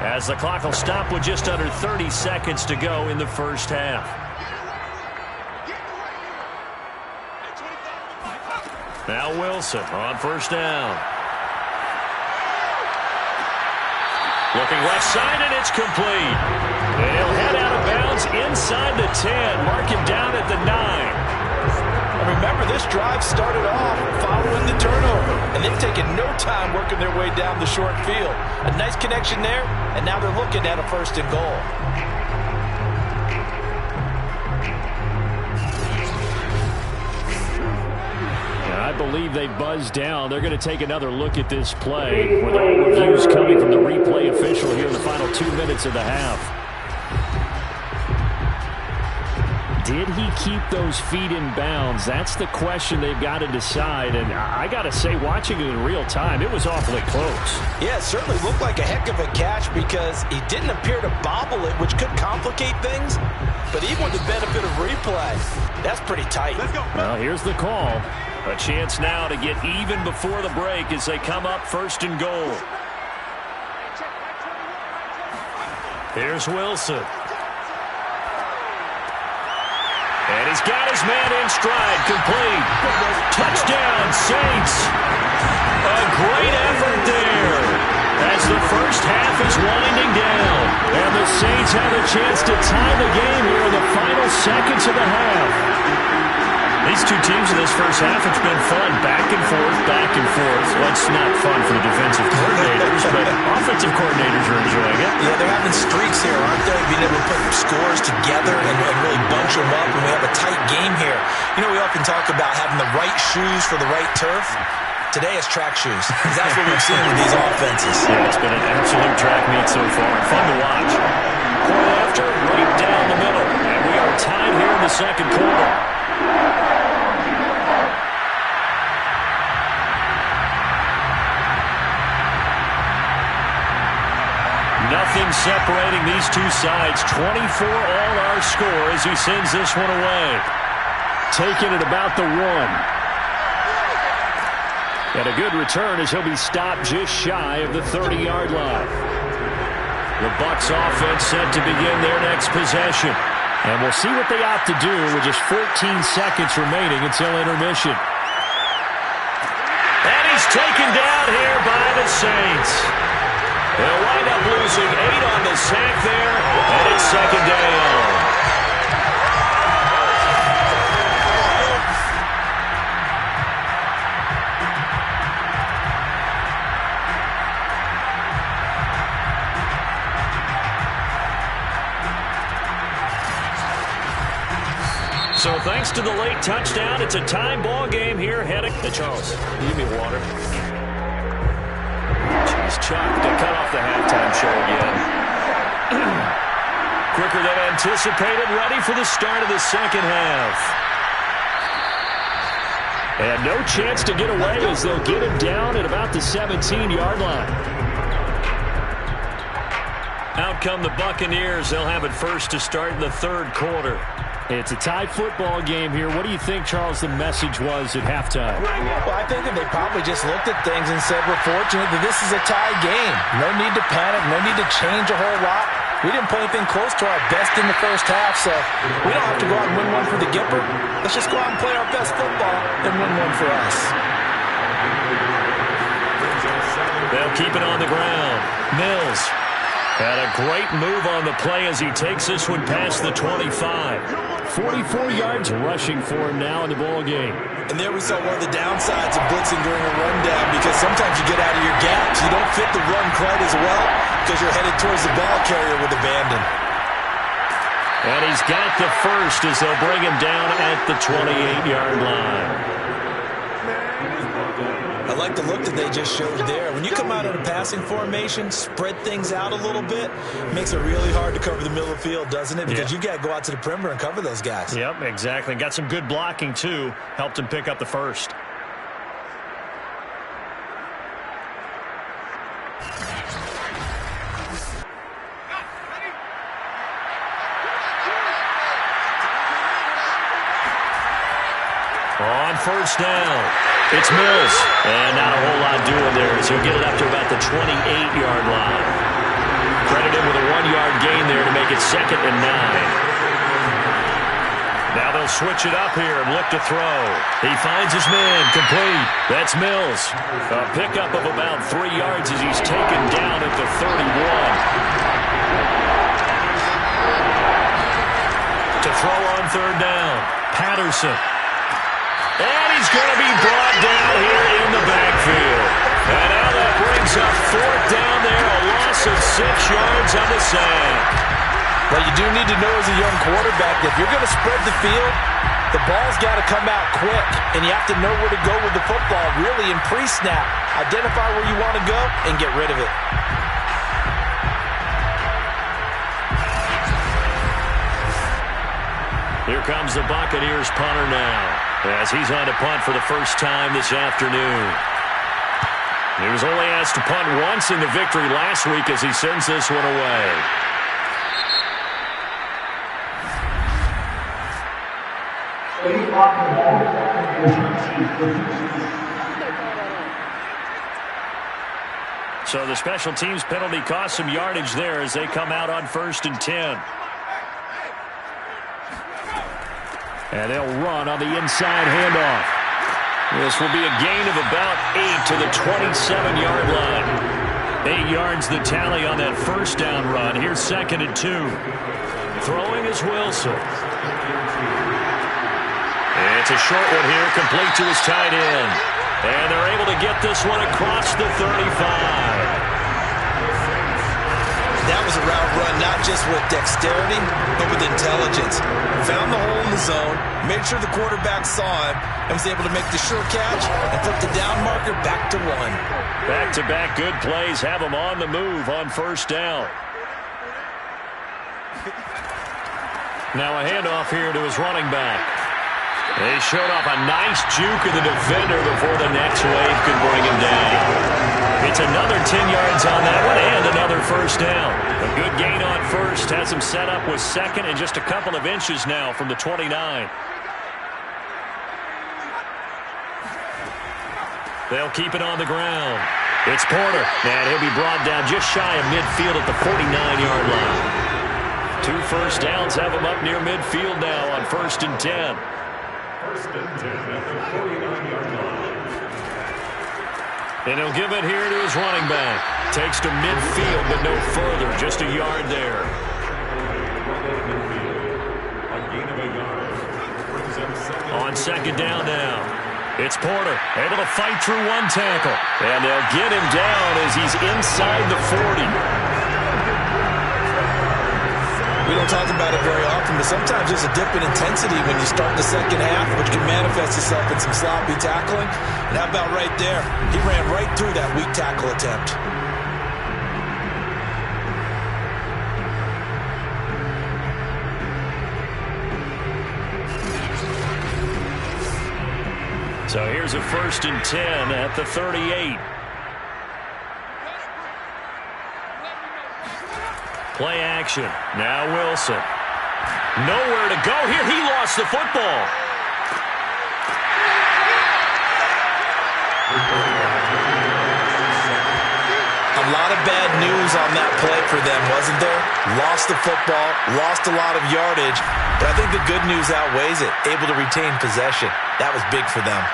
Speaker 4: as the clock will stop with just under 30 seconds to go in the first half. Now Wilson on 1st down. Looking left side, and it's complete. And he'll head out of bounds inside the 10. Mark him down at the 9.
Speaker 2: And remember, this drive started off following the turnover. And they've taken no time working their way down the short field. A nice connection there, and now they're looking at a 1st and goal.
Speaker 4: I believe they buzzed down. They're going to take another look at this play with all reviews coming from the replay official here in the final 2 minutes of the half. Did he keep those feet in bounds? That's the question they've got to decide. And I got to say, watching it in real time, it was awfully close.
Speaker 2: Yeah, it certainly looked like a heck of a catch because he didn't appear to bobble it, which could complicate things. But even with the benefit of replay, that's pretty tight.
Speaker 4: Well, here's the call. A chance now to get even before the break as they come up first and goal. Here's Wilson. And he's got his man in stride, complete. Touchdown, Saints. A great effort there as the first half is winding down. And the Saints have a chance to tie the game here in the final seconds of the half. These two teams in this first half, it's been fun. Back and forth, back and forth. Well, it's not fun for the defensive coordinators, but offensive coordinators are enjoying it.
Speaker 2: Yeah, they're having streaks here, aren't they? Being able to put scores together and really bunch them up, and we have a tight game here. You know, we often talk about having the right shoes for the right turf. Today is track shoes, because that's what we've seen with these offenses.
Speaker 4: Yeah, it's been an absolute track meet so far. Fun to watch. Point after, right down the middle. And we are tied here in the second quarter. Nothing separating these two sides. 24 all our score as he sends this one away. Taking it about the 1. And a good return as he'll be stopped just shy of the 30-yard line. The Bucs offense set to begin their next possession. And we'll see what they opt to do with just 14 seconds remaining until intermission. And he's taken down here by the Saints. They'll wind up losing 8 on the sack there, and it's second down. So thanks to the late touchdown, it's a tie ball game here heading. Hey, Charles, give me water. Chuck to cut off the halftime show again. Quicker than anticipated, ready for the start of the second half. And no chance to get away as they'll get him down at about the 17-yard line. Out come the Buccaneers. They'll have it first to start in the third quarter. It's a tied football game here. What do you think, Charles, the message was at halftime?
Speaker 2: Well, I think that they probably just looked at things and said, we're fortunate that this is a tie game. No need to panic. No need to change a whole lot. We didn't play anything close to our best in the first half, so we don't have to go out and win one for the Gipper. Let's just go out and play our best football and win one for us.
Speaker 4: They'll keep it on the ground. Mills had a great move on the play as he takes this one past the 25. 44 yards rushing for him now in the ball game.
Speaker 2: And there we saw one of the downsides of blitzing during a rundown, because sometimes you get out of your gaps. You don't fit the run quite as well because you're headed towards the ball carrier with abandon.
Speaker 4: And he's got the first as they'll bring him down at the 28-yard line.
Speaker 2: I like the look that they just showed there. When you come out in a passing formation, spread things out a little bit, makes it really hard to cover the middle of the field, doesn't it? Because you got to go out to the perimeter and cover those guys.
Speaker 4: Yep, exactly. Got some good blocking, too. Helped him pick up the first. On first down, it's Mills. And not a whole lot doing there as he'll get it up to about the 28-yard line. Credit him with a 1-yard gain there to make it 2nd and 9. Now they'll switch it up here and look to throw. He finds his man, complete. That's Mills. A pickup of about 3 yards as he's taken down at the 31. To throw on third down, Patterson. And he's going to be brought down here in the backfield. And now that brings up 4th down there, a loss of 6 yards on the sack.
Speaker 2: Well, you do need to know as a young quarterback that if you're going to spread the field, The ball's got to come out quick, and you have to know where to go with the football, really in pre-snap. Identify where you want to go and get rid of it.
Speaker 4: Here comes the Buccaneers punter now, as he's on to punt for the first time this afternoon. He was only asked to punt once in the victory last week as he sends this one away. So the special teams penalty cost some yardage there as they come out on 1st and 10. And they'll run on the inside handoff. This will be a gain of about 8 to the 27-yard line. 8 yards the tally on that first down run. Here's 2nd and 2. Throwing is Wilson. It's a short one here, complete to his tight end. And they're able to get this one across the 35.
Speaker 2: That was a route run not just with dexterity, but with intelligence. Found the hole in the zone, made sure the quarterback saw him, and was able to make the sure catch and flip the down marker back to 1.
Speaker 4: Back-to-back good plays have him on the move on 1st down. Now a handoff here to his running back. They showed off a nice juke of the defender before the next wave could bring him down. It's another 10 yards on that one and another 1st down. A good gain on 1st has him set up with 2nd and just a couple of inches now from the 29. They'll keep it on the ground. It's Porter, and he'll be brought down just shy of midfield at the 49-yard line. 2 first downs have him up near midfield now on 1st and 10.
Speaker 5: 1st and 10 at the 49-yard line.
Speaker 4: And he'll give it here to his running back. Takes to midfield, but no further. Just a yard there. On 2nd down now. It's Porter, able to fight through one tackle. And they'll get him down as he's inside the 40.
Speaker 2: We don't talk about it very often, but sometimes there's a dip in intensity when you start the second half, which can manifest itself in some sloppy tackling. And how about right there? He ran right through that weak tackle attempt.
Speaker 4: So here's a 1st and 10 at the 38. Play action. Now Wilson. Nowhere to go here. He lost the football.
Speaker 2: A lot of bad news on that play for them, wasn't there? Lost the football, lost a lot of yardage, but I think the good news outweighs it. Able to retain possession. That was big for them.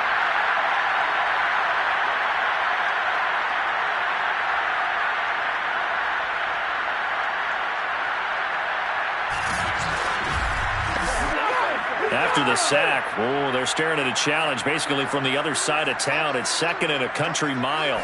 Speaker 4: After the sack, they're staring at a challenge basically from the other side of town. It's 2nd and a country mile.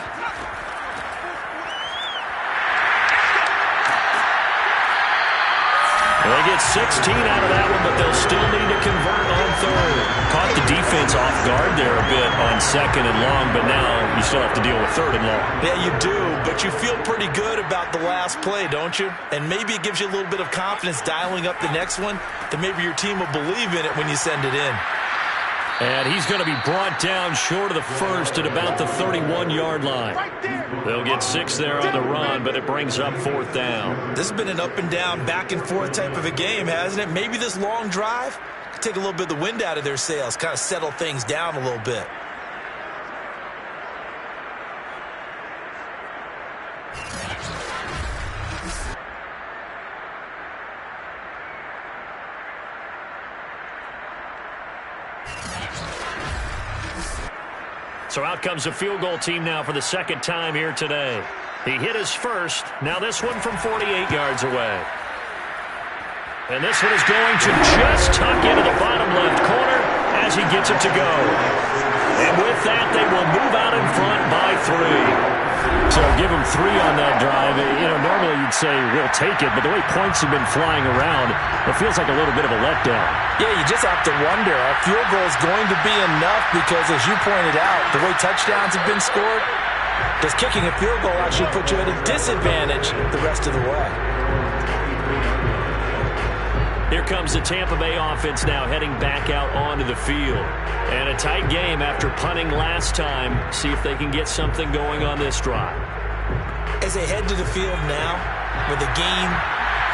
Speaker 4: They get 16 out of that one, but they'll still need to convert on 3rd. Caught the defense off guard there a bit on 2nd and long, but now you still have to deal with 3rd and long.
Speaker 2: Yeah, you do, but you feel pretty good about the last play, don't you? And maybe it gives you a little bit of confidence dialing up the next one, that maybe your team will believe in it when you send it in.
Speaker 4: And he's going to be brought down short of the 1st at about the 31-yard line. They'll get 6 there on the run, but it brings up 4th down.
Speaker 2: This has been an up-and-down, back-and-forth type of a game, hasn't it? Maybe this long drive could take a little bit of the wind out of their sails, kind of settle things down a little bit.
Speaker 4: So out comes the field goal team now for the 2nd time here today. He hit his first. Now this one from 48 yards away. And this one is going to just tuck into the bottom left corner as he gets it to go. And with that, they will move out in front by 3. So give him 3 on that drive. You know, normally you'd say we'll take it, but the way points have been flying around, it feels like a little bit of a letdown.
Speaker 2: Yeah, you just have to wonder, are field goals going to be enough? Because as you pointed out, the way touchdowns have been scored, does kicking a field goal actually put you at a disadvantage the rest of the way?
Speaker 4: Here comes the Tampa Bay offense now heading back out onto the field. And a tight game after punting last time. See if they can get something going on this drive.
Speaker 2: As they head to the field now, with the game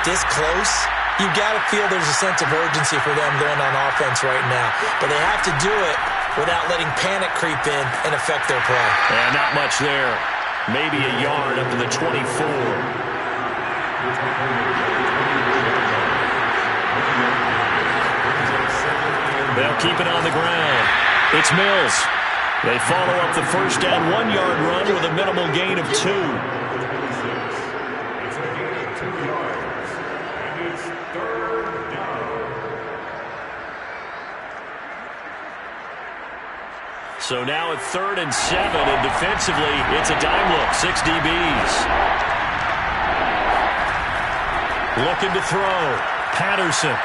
Speaker 2: this close, you've got to feel there's a sense of urgency for them going on offense right now. But they have to do it without letting panic creep in and affect their play.
Speaker 4: And not much there. Maybe a yard up to the 24. They'll keep it on the ground. It's Mills. They follow up the first down 1-yard run with a minimal gain of 2.
Speaker 5: It's a gain of 2 yards. And it's 3rd down.
Speaker 4: So now at 3rd and 7, and defensively, it's a dime look. 6 DBs. Looking to throw. Patterson.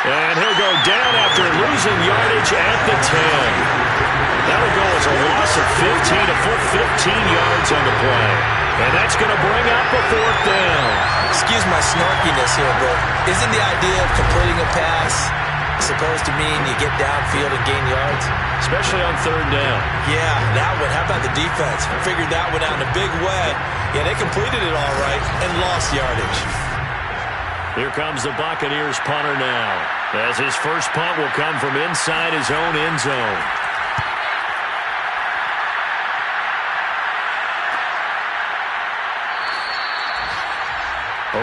Speaker 4: And he'll go down after losing yardage at the 10. That'll go as a loss of 15, a full 15 yards on the play. And that's going to bring up a 4th down.
Speaker 2: Excuse my snarkiness here, but isn't the idea of completing a pass supposed to mean you get downfield and gain yards?
Speaker 4: Especially on 3rd down.
Speaker 2: Yeah, that one. How about the defense? Figured that one out in a big way. Yeah, they completed it all right and lost yardage.
Speaker 4: Here comes the Buccaneers punter now, as his first punt will come from inside his own end zone.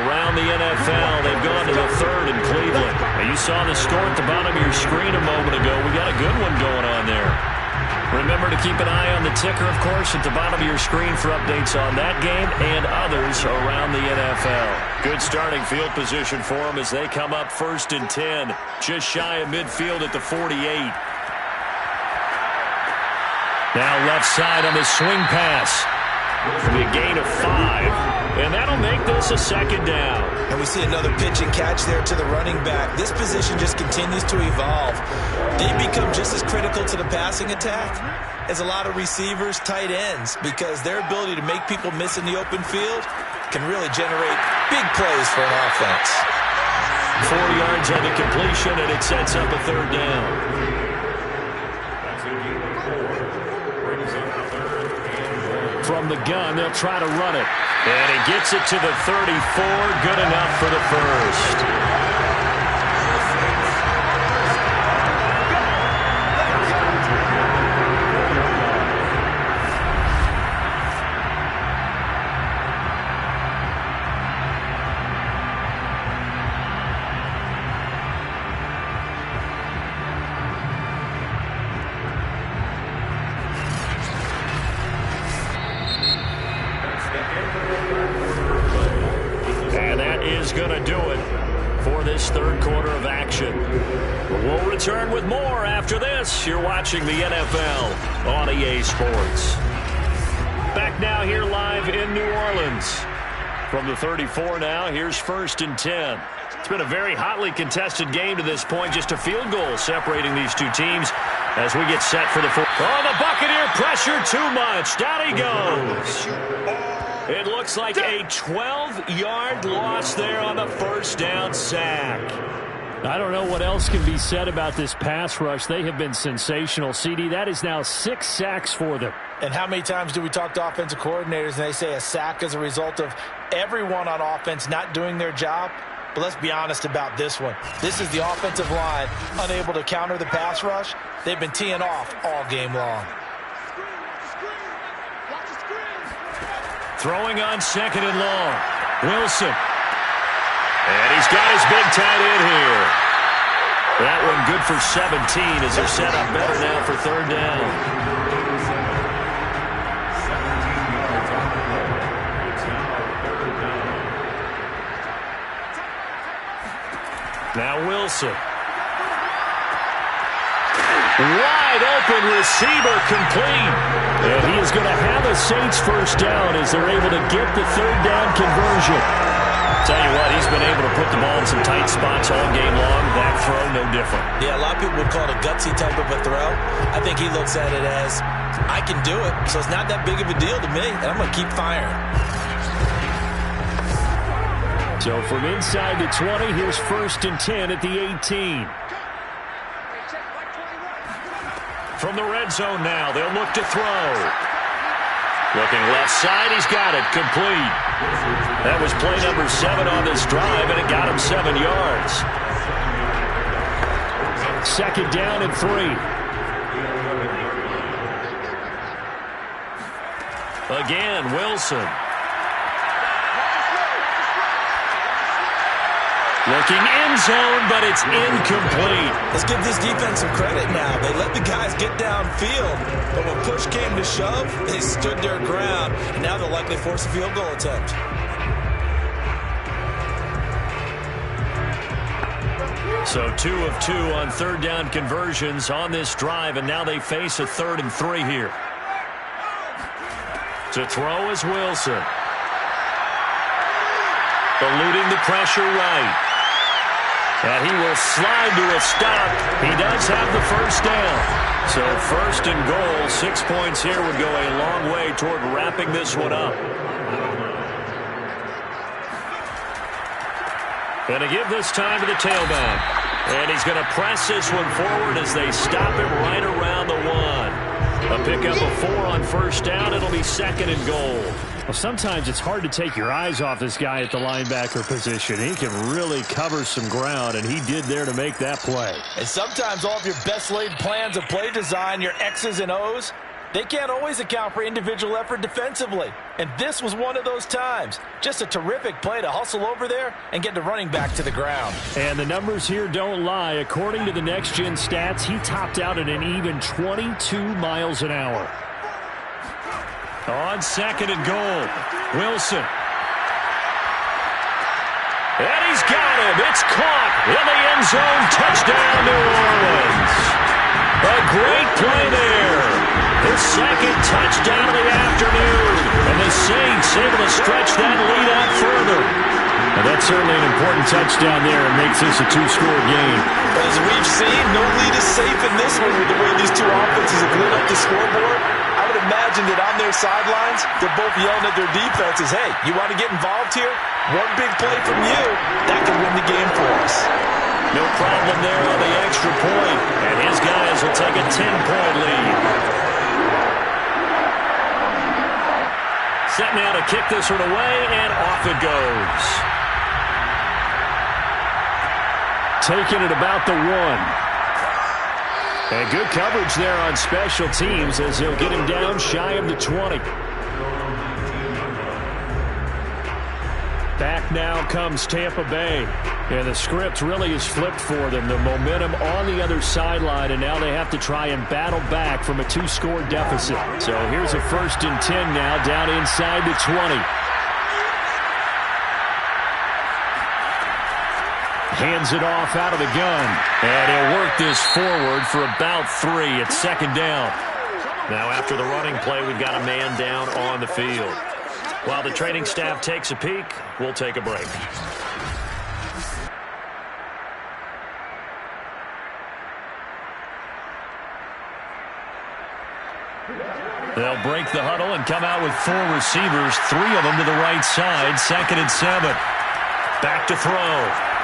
Speaker 4: Around the NFL, they've gone to the 3rd in Cleveland. Now, you saw the score at the bottom of your screen a moment ago. We got a good one going on there. Remember to keep an eye on the ticker, of course, at the bottom of your screen for updates on that game and others around the NFL. Good starting field position for them as they come up 1st and 10, just shy of midfield at the 48. Now left side on the swing pass. It'll be a gain of 5, and that'll make this a 2nd down.
Speaker 2: And we see another pitch and catch there to the running back. This position just continues to evolve. They become just as critical to the passing attack as a lot of receivers, tight ends, because their ability to make people miss in the open field can really generate big plays for an offense.
Speaker 4: 4 yards on the completion, and it sets up a 3rd down.
Speaker 5: That's a gain of 4. Brings up 3rd and 1.
Speaker 4: From the gun, they'll try to run it. And he gets it to the 34. Good enough for the first. Going to do it for this 3rd quarter of action. We'll return with more after this. You're watching the NFL on EA Sports. Back now here live in New Orleans. From the 34 now, here's 1st and 10. It's been a very hotly contested game to this point. Just a field goal separating these two teams as we get set for the 4th. Oh, the Buccaneer pressure too much. Down he goes. It looks like a 12-yard loss there on the 1st down sack. I don't know what else can be said about this pass rush. They have been sensational, CD. That is now 6 sacks for them.
Speaker 2: And how many times do we talk to offensive coordinators and they say a sack is a result of everyone on offense not doing their job? But let's be honest about this one. This is the offensive line unable to counter the pass rush. They've been teeing off all game long.
Speaker 4: Throwing on 2nd and long. Wilson. And he's got his big tight end here. That one good for 17 as they're set up better now for 3rd down.
Speaker 5: 17 yards on the play. It's now 3rd down.
Speaker 4: Now Wilson. Wide open receiver complete. And he is going to have a Saints first down as they're able to get the third down conversion.
Speaker 1: Tell you what, he's been able to put the ball in some tight spots all game long. That throw, no different.
Speaker 2: Yeah, a lot of people would call it a gutsy type of a throw. I think he looks at it as, I can do it, so it's not that big of a deal to me, and I'm going to keep firing.
Speaker 4: So from inside the 20, here's 1st and 10 at the 18.
Speaker 1: From the red zone now, they'll look to throw. Looking left side, he's got it, complete. That was play number 7 on this drive, and it got him 7 yards.
Speaker 4: 2nd down and 3.
Speaker 1: Again, Wilson. Looking end zone, but it's incomplete.
Speaker 2: Let's give this defense some credit now. They let the guys get downfield, but when push came to shove, they stood their ground, and now they'll likely force a field goal attempt.
Speaker 1: So 2 of 2 on 3rd down conversions on this drive, and now they face a 3rd and 3 here. To throw is Wilson. Eluding the pressure right. And he will slide to a stop. He does have the first down. So 1st and goal, 6 points here would go a long way toward wrapping this one up. Going to give this time to the tailback. And he's going to press this one forward as they stop him right around the 1. A pickup of 4 on 1st down. It'll be 2nd and goal.
Speaker 4: Well, sometimes it's hard to take your eyes off this guy at the linebacker position. He can really cover some ground, and he did there to make that play.
Speaker 2: And sometimes all of your best laid plans of play design, your X's and O's, they can't always account for individual effort defensively. And this was one of those times. Just a terrific play to hustle over there and get the running back to the ground.
Speaker 4: And the numbers here don't lie. According to the Next Gen stats, he topped out at an even 22 miles an hour.
Speaker 1: On 2nd and goal, Wilson. And he's got him. It's caught in the end zone. Touchdown, New Orleans. A great play there. His 2nd touchdown of the afternoon. And the Saints able to stretch that lead out further.
Speaker 4: Now that's certainly an important touchdown there. It makes this a 2-score game.
Speaker 2: But as we've seen, no lead is safe in this one with the way these two offenses have lit up the scoreboard. I would imagine that on their sidelines, they're both yelling at their defenses, hey, you want to get involved here? One big play from you, that could win the game for us.
Speaker 1: No problem there on the extra point. And his guys will take a 10-point lead. Set now to kick this one away, and off it goes.
Speaker 4: Taking it about the 1. And good coverage there on special teams as he'll get him down shy of the 20. Back now comes Tampa Bay. And the script really is flipped for them. The momentum on the other sideline, and now they have to try and battle back from a 2-score deficit. So here's a 1st and 10 now down inside the 20. Hands it off out of the gun.
Speaker 1: And he'll work this forward for about 3. It's 2nd down. Now after the running play, we've got a man down on the field. While the training staff takes a peek, we'll take a break. They'll break the huddle and come out with 4 receivers, 3 of them to the right side, 2nd and 7. Back to throw.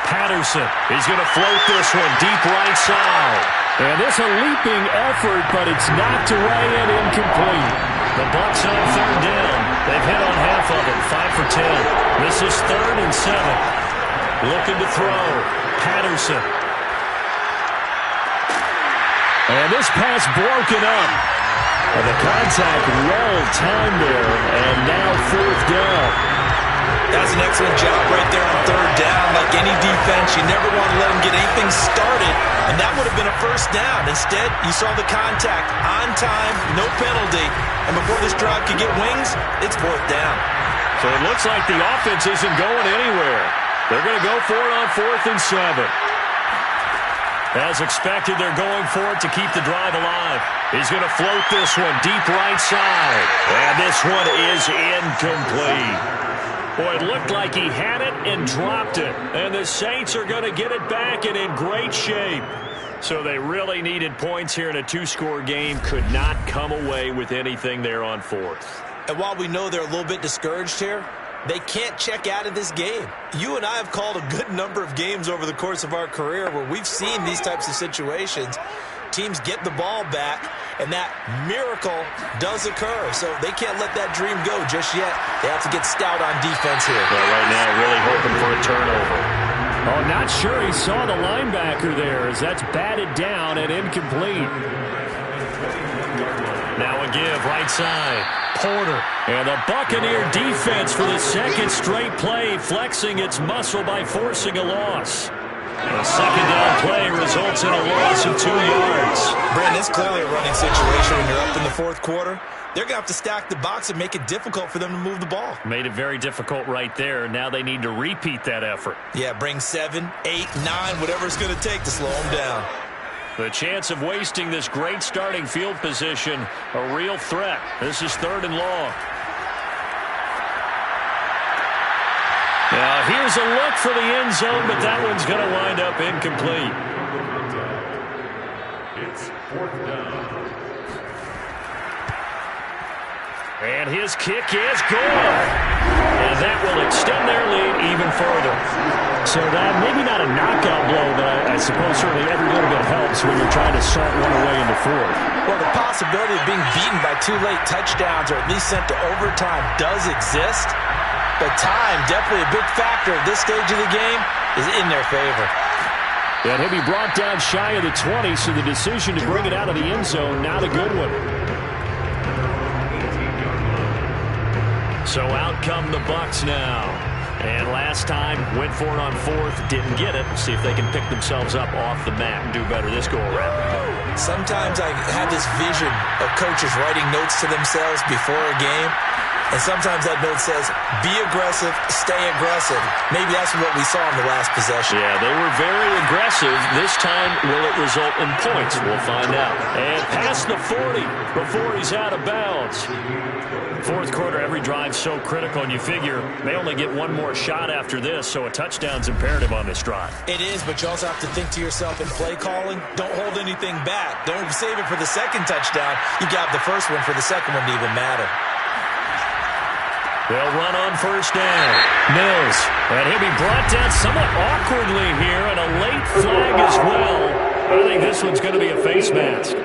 Speaker 1: Patterson, he's going to float this one deep right side.
Speaker 4: And this a leaping effort, but it's knocked away and incomplete.
Speaker 1: The Bucs on 3rd down. They've hit on half of it, 5 for 10. This is 3rd and 7. Looking to throw. Patterson.
Speaker 4: And this pass broken up. And the contact well timed there, and now 4th down.
Speaker 2: That's an excellent job right there on 3rd down. Like any defense, you never want to let them get anything started, and that would have been a 1st down. Instead, you saw the contact on time, no penalty, and before this drive could get wings, it's 4th down.
Speaker 1: So it looks like the offense isn't going anywhere. They're going to go for it on 4th and 7. As expected, they're going for it to keep the drive alive. He's going to float this one deep right side. And this
Speaker 4: this one is incomplete. Boy, it looked like he had it and dropped it. And the Saints are going to get it back and in great shape. So they really needed points here in a two-score game. Could not come away with anything there on fourth.
Speaker 2: And while we know they're a little bit discouraged here, they can't check out of this game. You and I have called a good number of games over the course of our career where we've seen these types of situations. Teams get the ball back, and that miracle does occur. So they can't let that dream go just yet. They have to get stout on defense here.
Speaker 4: Well, right now, really hoping for a turnover. Oh, not sure he saw the linebacker there as that's batted down and incomplete. Now a give, right side. Porter. And the Buccaneer defense for the second straight play, flexing its muscle by forcing a loss. A second down play results in a loss of 2 yards.
Speaker 2: Brandon, it's clearly a running situation when you're up in the fourth quarter. They're going to have to stack the box and make it difficult for them to move the ball.
Speaker 4: Made it very difficult right there. Now they need to repeat that effort.
Speaker 2: Yeah, bring 7, 8, 9, whatever it's going to take to slow them down.
Speaker 4: The chance of wasting this great starting field position, a real threat. This is 3rd and long. Now here's a look for the end zone, but that one's going to wind up incomplete.
Speaker 5: It's 4th down.
Speaker 4: And his kick is good. And that will extend their lead even further. So that maybe not a knockout blow, but I suppose certainly every little bit helps when you're trying to salt one away in the fourth.
Speaker 2: Well, the possibility of being beaten by 2 late touchdowns or at least sent to overtime does exist. But time, definitely a big factor at this stage of the game, is in their favor.
Speaker 4: And he'll be brought down shy of the 20, so the decision to bring it out of the end zone, not a good one. So out come the Bucs now. And last time, went for it on fourth, didn't get it. See if they can pick themselves up off the mat and do better this go-around.
Speaker 2: Sometimes I have this vision of coaches writing notes to themselves before a game. And sometimes that note says, be aggressive, stay aggressive. Maybe that's what we saw in the last possession.
Speaker 4: Yeah, they were very aggressive. This time, will it result in points? We'll find out. And past the 40 before he's out of bounds. Fourth quarter, every drive's so critical, and you figure they only get one more shot after this, so a touchdown's imperative on this drive.
Speaker 2: It is, but you also have to think to yourself in play calling, don't hold anything back. Don't save it for the second touchdown. You got the first one for the second one to even matter.
Speaker 4: They'll run on first down. Mills. And he'll be brought down somewhat awkwardly here, and a late flag as well. I think this one's going to be a face mask.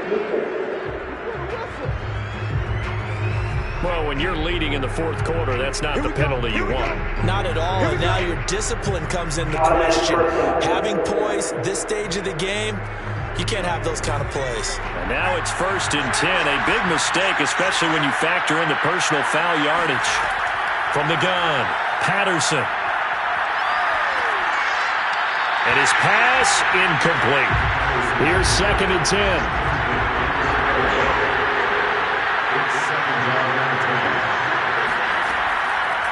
Speaker 4: Well, when you're leading in the fourth quarter, that's not the penalty you want.
Speaker 2: Not at all. And now your discipline comes into question. Having poise this stage of the game, you can't have those kind of plays.
Speaker 4: And now it's 1st and 10. A big mistake, especially when you factor in the personal foul yardage. From the gun, Patterson. And his pass incomplete. Here's 2nd and 10.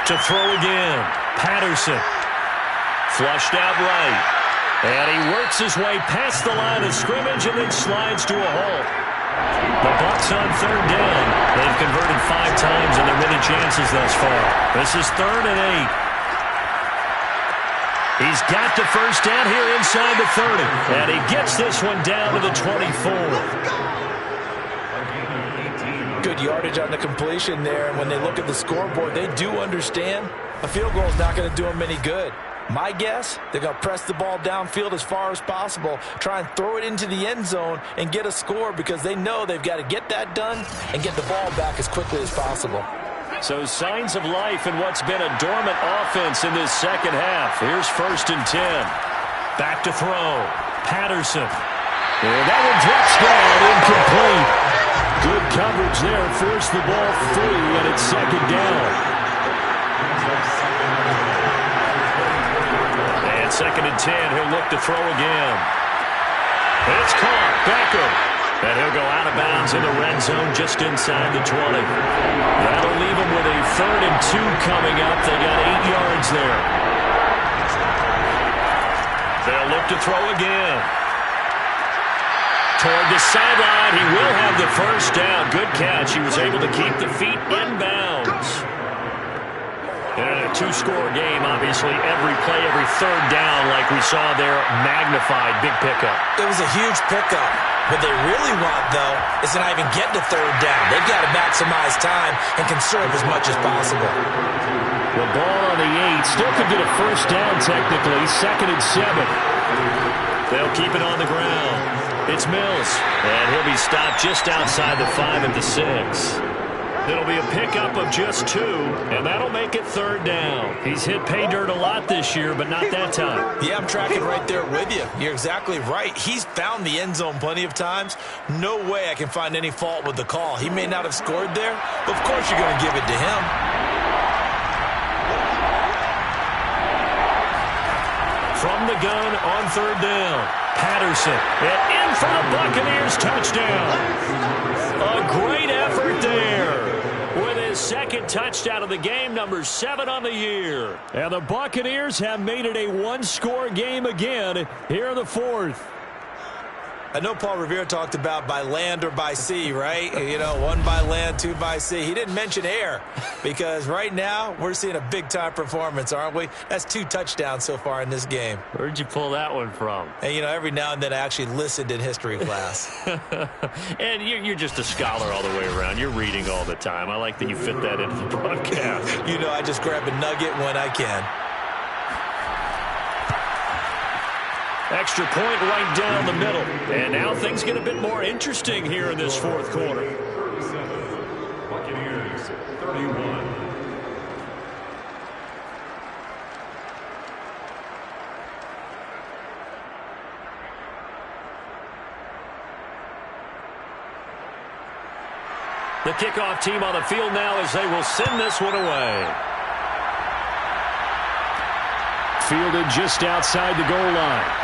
Speaker 4: To throw again, Patterson. Flushed out right. And he works his way past the line of scrimmage and then slides to a halt. The Bucs on 3rd down. They've converted 5 times in their many chances thus far. This is 3rd and 8. He's got the first down here inside the 30. And he gets this one down to the 24.
Speaker 2: Good yardage on the completion there. And when they look at the scoreboard, they do understand a field goal is not going to do them any good. My guess, they're going to press the ball downfield as far as possible, try and throw it into the end zone and get a score because they know they've got to get that done and get the ball back as quickly as possible.
Speaker 4: So signs of life in what's been a dormant offense in this second half. Here's 1st and 10. Back to throw. Patterson. And that one drops down, incomplete. Good coverage there. Forced the ball free, and it's 2nd down. 2nd and 10, he'll look to throw again. It's caught, Beckham. And he'll go out of bounds in the red zone just inside the 20. That'll leave him with a 3rd and 2 coming up. They got 8 yards there. They'll look to throw again. Toward the sideline, he will have the first down. Good catch. He was able to keep the feet inbounds. two-score game, obviously every play, every third down, like we saw there, magnified, big pickup.
Speaker 2: It was a huge pickup. What they really want, though, is to not even get to third down. They've got to maximize time and conserve as much as possible.
Speaker 4: The ball on the 8. Still could get a first down, technically. 2nd and 7. They'll keep it on the ground. It's Mills. And he'll be stopped just outside the 5 at the 6. It'll be a pickup of just 2, and that'll make it third down. He's hit pay dirt a lot this year, but not that time.
Speaker 2: Yeah, I'm tracking right there with you. You're exactly right. He's found the end zone plenty of times. No way I can find any fault with the call. He may not have scored there, but of course you're going to give it to him.
Speaker 4: From the gun on third down, Patterson, and in for the Buccaneers touchdown. A great effort there. With his 2nd touchdown of the game, number 7 on the year. And the Buccaneers have made it a one-score game again here in the 4th.
Speaker 2: I know Paul Revere talked about by land or by sea, right? You know, 1 by land, 2 by sea. He didn't mention air because right now we're seeing a big-time performance, aren't we? That's 2 touchdowns so far in this game.
Speaker 4: Where'd you pull that one from?
Speaker 2: And, you know, every now and then I actually listened in history class.
Speaker 4: And you're just a scholar all the way around. You're reading all the time. I like that you fit that into the broadcast.
Speaker 2: You know, I just grab a nugget when I can.
Speaker 4: Extra point right down the middle. And now things get a bit more interesting here in this 4th quarter.
Speaker 5: Buccaneers, 31.
Speaker 4: The kickoff team on the field now as they will send this one away. Fielded just outside the goal line.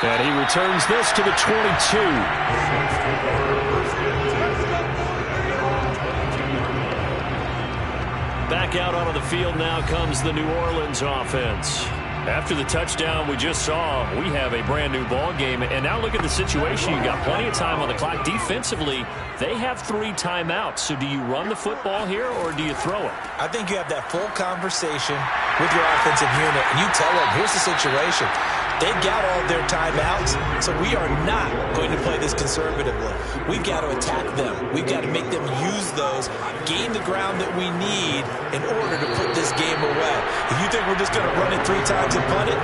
Speaker 4: And he returns this to the 22. Back out onto the field now comes the New Orleans offense. After the touchdown we just saw, we have a brand new ball game. And now look at the situation. You've got plenty of time on the clock. Defensively, they have 3 timeouts. So do you run the football here or do you throw it?
Speaker 2: I think you have that full conversation with your offensive unit, and you tell them, here's the situation. They've got all their timeouts, so we are not going to play this conservatively. We've got to attack them. We've got to make them use those, gain the ground that we need in order to put this game away. If you think we're just going to run it 3 times and punt it,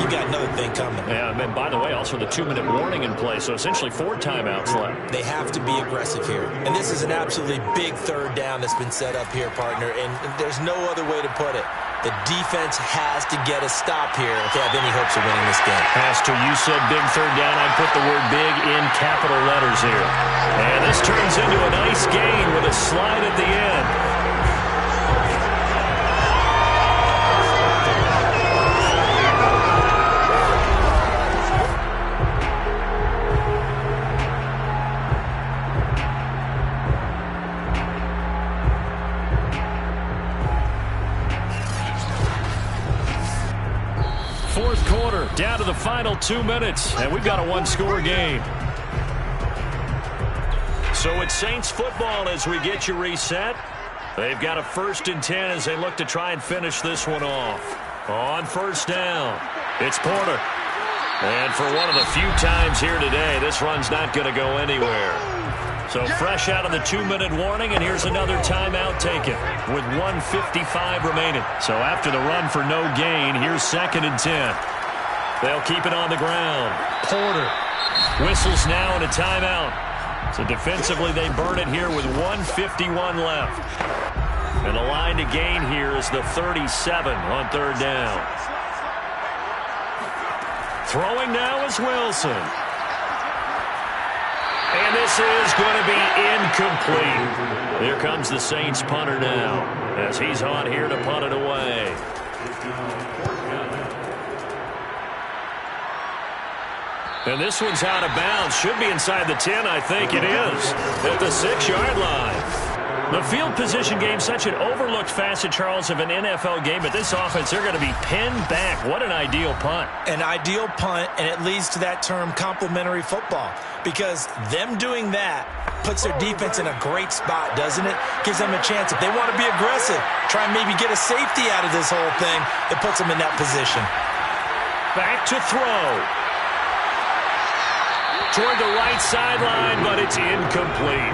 Speaker 2: you got another thing coming.
Speaker 4: Yeah, and by the way, also the 2-minute warning in play, so essentially 4 timeouts left.
Speaker 2: They have to be aggressive here. And this is an absolutely big third down that's been set up here, partner, and there's no other way to put it. The defense has to get a stop here if they have any hopes of winning this game.
Speaker 4: Has to. You said big third down. I'd put the word big in capital letters here. And this turns into a nice gain with a slide at the end. Fourth quarter, down to the final 2 minutes, and we've got a one-score game. So it's Saints football as we get you reset. They've got a 1st and 10 as they look to try and finish this one off. On first down, it's Porter. And for one of the few times here today, this run's not going to go anywhere. So fresh out of the 2-minute warning, and here's another timeout taken with 1:55 remaining. So after the run for no gain, here's 2nd and 10. They'll keep it on the ground. Porter whistles now in a timeout. So defensively, they burn it here with 1:51 left. And the line to gain here is the 37 on third down. Throwing now is Wilson. And this is going to be incomplete. Here comes the Saints punter now as he's on here to punt it away. And this one's out of bounds. Should be inside the 10, I think it is. At the 6-yard line. The field position game, such an overlooked facet, Charles, of an NFL game. But this offense, they're going to be pinned back. What an ideal punt.
Speaker 2: An ideal punt, and it leads to that term complementary football. Because them doing that puts their defense in a great spot, doesn't it? Gives them a chance. If they want to be aggressive, try and maybe get a safety out of this whole thing, it puts them in that position.
Speaker 4: Back to throw. Toward the right sideline, but it's incomplete.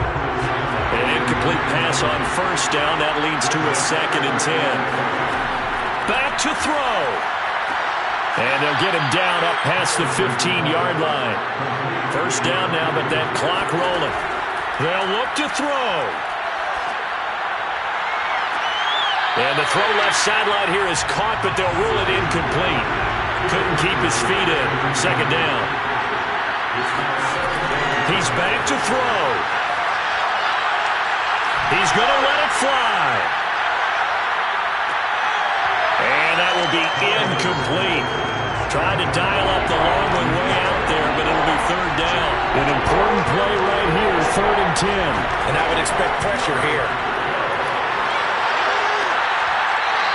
Speaker 4: An incomplete pass on first down. That leads to a 2nd and 10. Back to throw. And they'll get him down up past the 15-yard line. First down now, but that clock rolling. They'll look to throw. And the throw left sideline here is caught, but they'll rule it incomplete. Couldn't keep his feet in. 2nd down. He's back to throw. He's going to let it fly. And that will be incomplete. Tried to dial up the long one way out there, but it'll be 3rd down. An important play right here, 3rd and 10.
Speaker 2: And I would expect pressure here.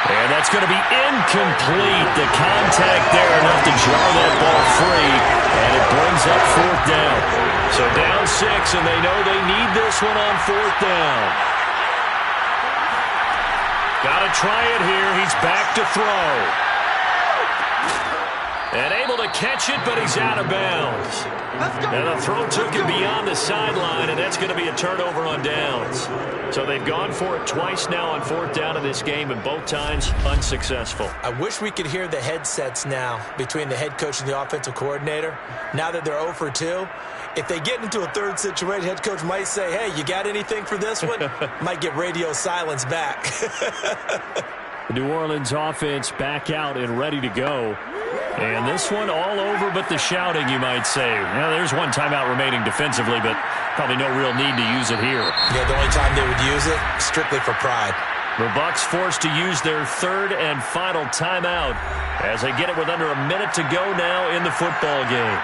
Speaker 4: And that's going to be incomplete. The contact there enough to jar that ball free. And it brings up 4th down. So down 6, and they know they need this one on 4th down. Got to try it here. He's back to throw. And able to catch it, but he's out of bounds. And the throw took him beyond the sideline, and that's going to be a turnover on downs. So they've gone for it twice now on 4th down in this game, and both times unsuccessful.
Speaker 2: I wish we could hear the headsets now between the head coach and the offensive coordinator. Now that they're 0 for 2, if they get into a 3rd situation, head coach might say, hey, you got anything for this one? Might get radio silence back.
Speaker 4: The New Orleans offense back out and ready to go. And this one all over but the shouting, you might say. Well, there's one timeout remaining defensively, but probably no real need to use it here.
Speaker 2: Yeah, the only time they would use it, strictly for pride.
Speaker 4: The Bucs forced to use their 3rd and final timeout as they get it with under a minute to go now in the football game.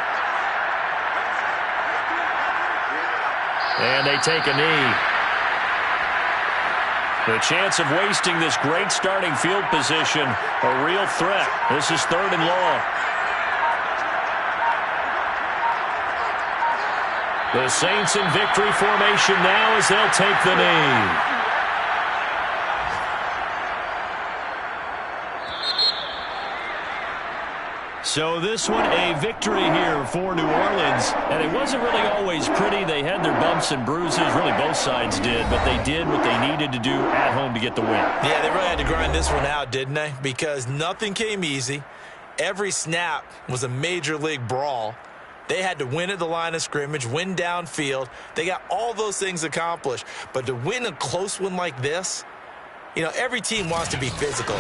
Speaker 4: And they take a knee. The chance of wasting this great starting field position, a real threat. This is 3rd and long. The Saints in victory formation now as they'll take the knee. So this one, a victory here for New Orleans. And it wasn't really always pretty. They had their bumps and bruises. Really, both sides did. But they did what they needed to do at home to get the win.
Speaker 2: Yeah, they really had to grind this one out, didn't they? Because nothing came easy. Every snap was a major league brawl. They had to win at the line of scrimmage, win downfield. They got all those things accomplished. But to win a close one like this, you know, every team wants to be physical.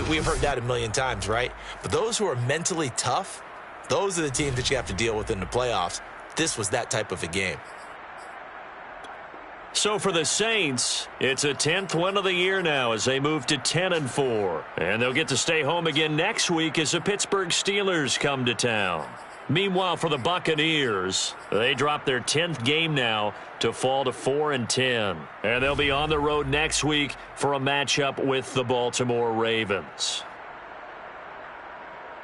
Speaker 2: We've heard that a million times, right? But those who are mentally tough, those are the teams that you have to deal with in the playoffs. This was that type of a game.
Speaker 4: So for the Saints, it's a 10th win of the year now as they move to 10-4. And they'll get to stay home again next week as the Pittsburgh Steelers come to town. Meanwhile, for the Buccaneers, they drop their 10th game now to fall to 4-10. And they'll be on the road next week for a matchup with the Baltimore Ravens.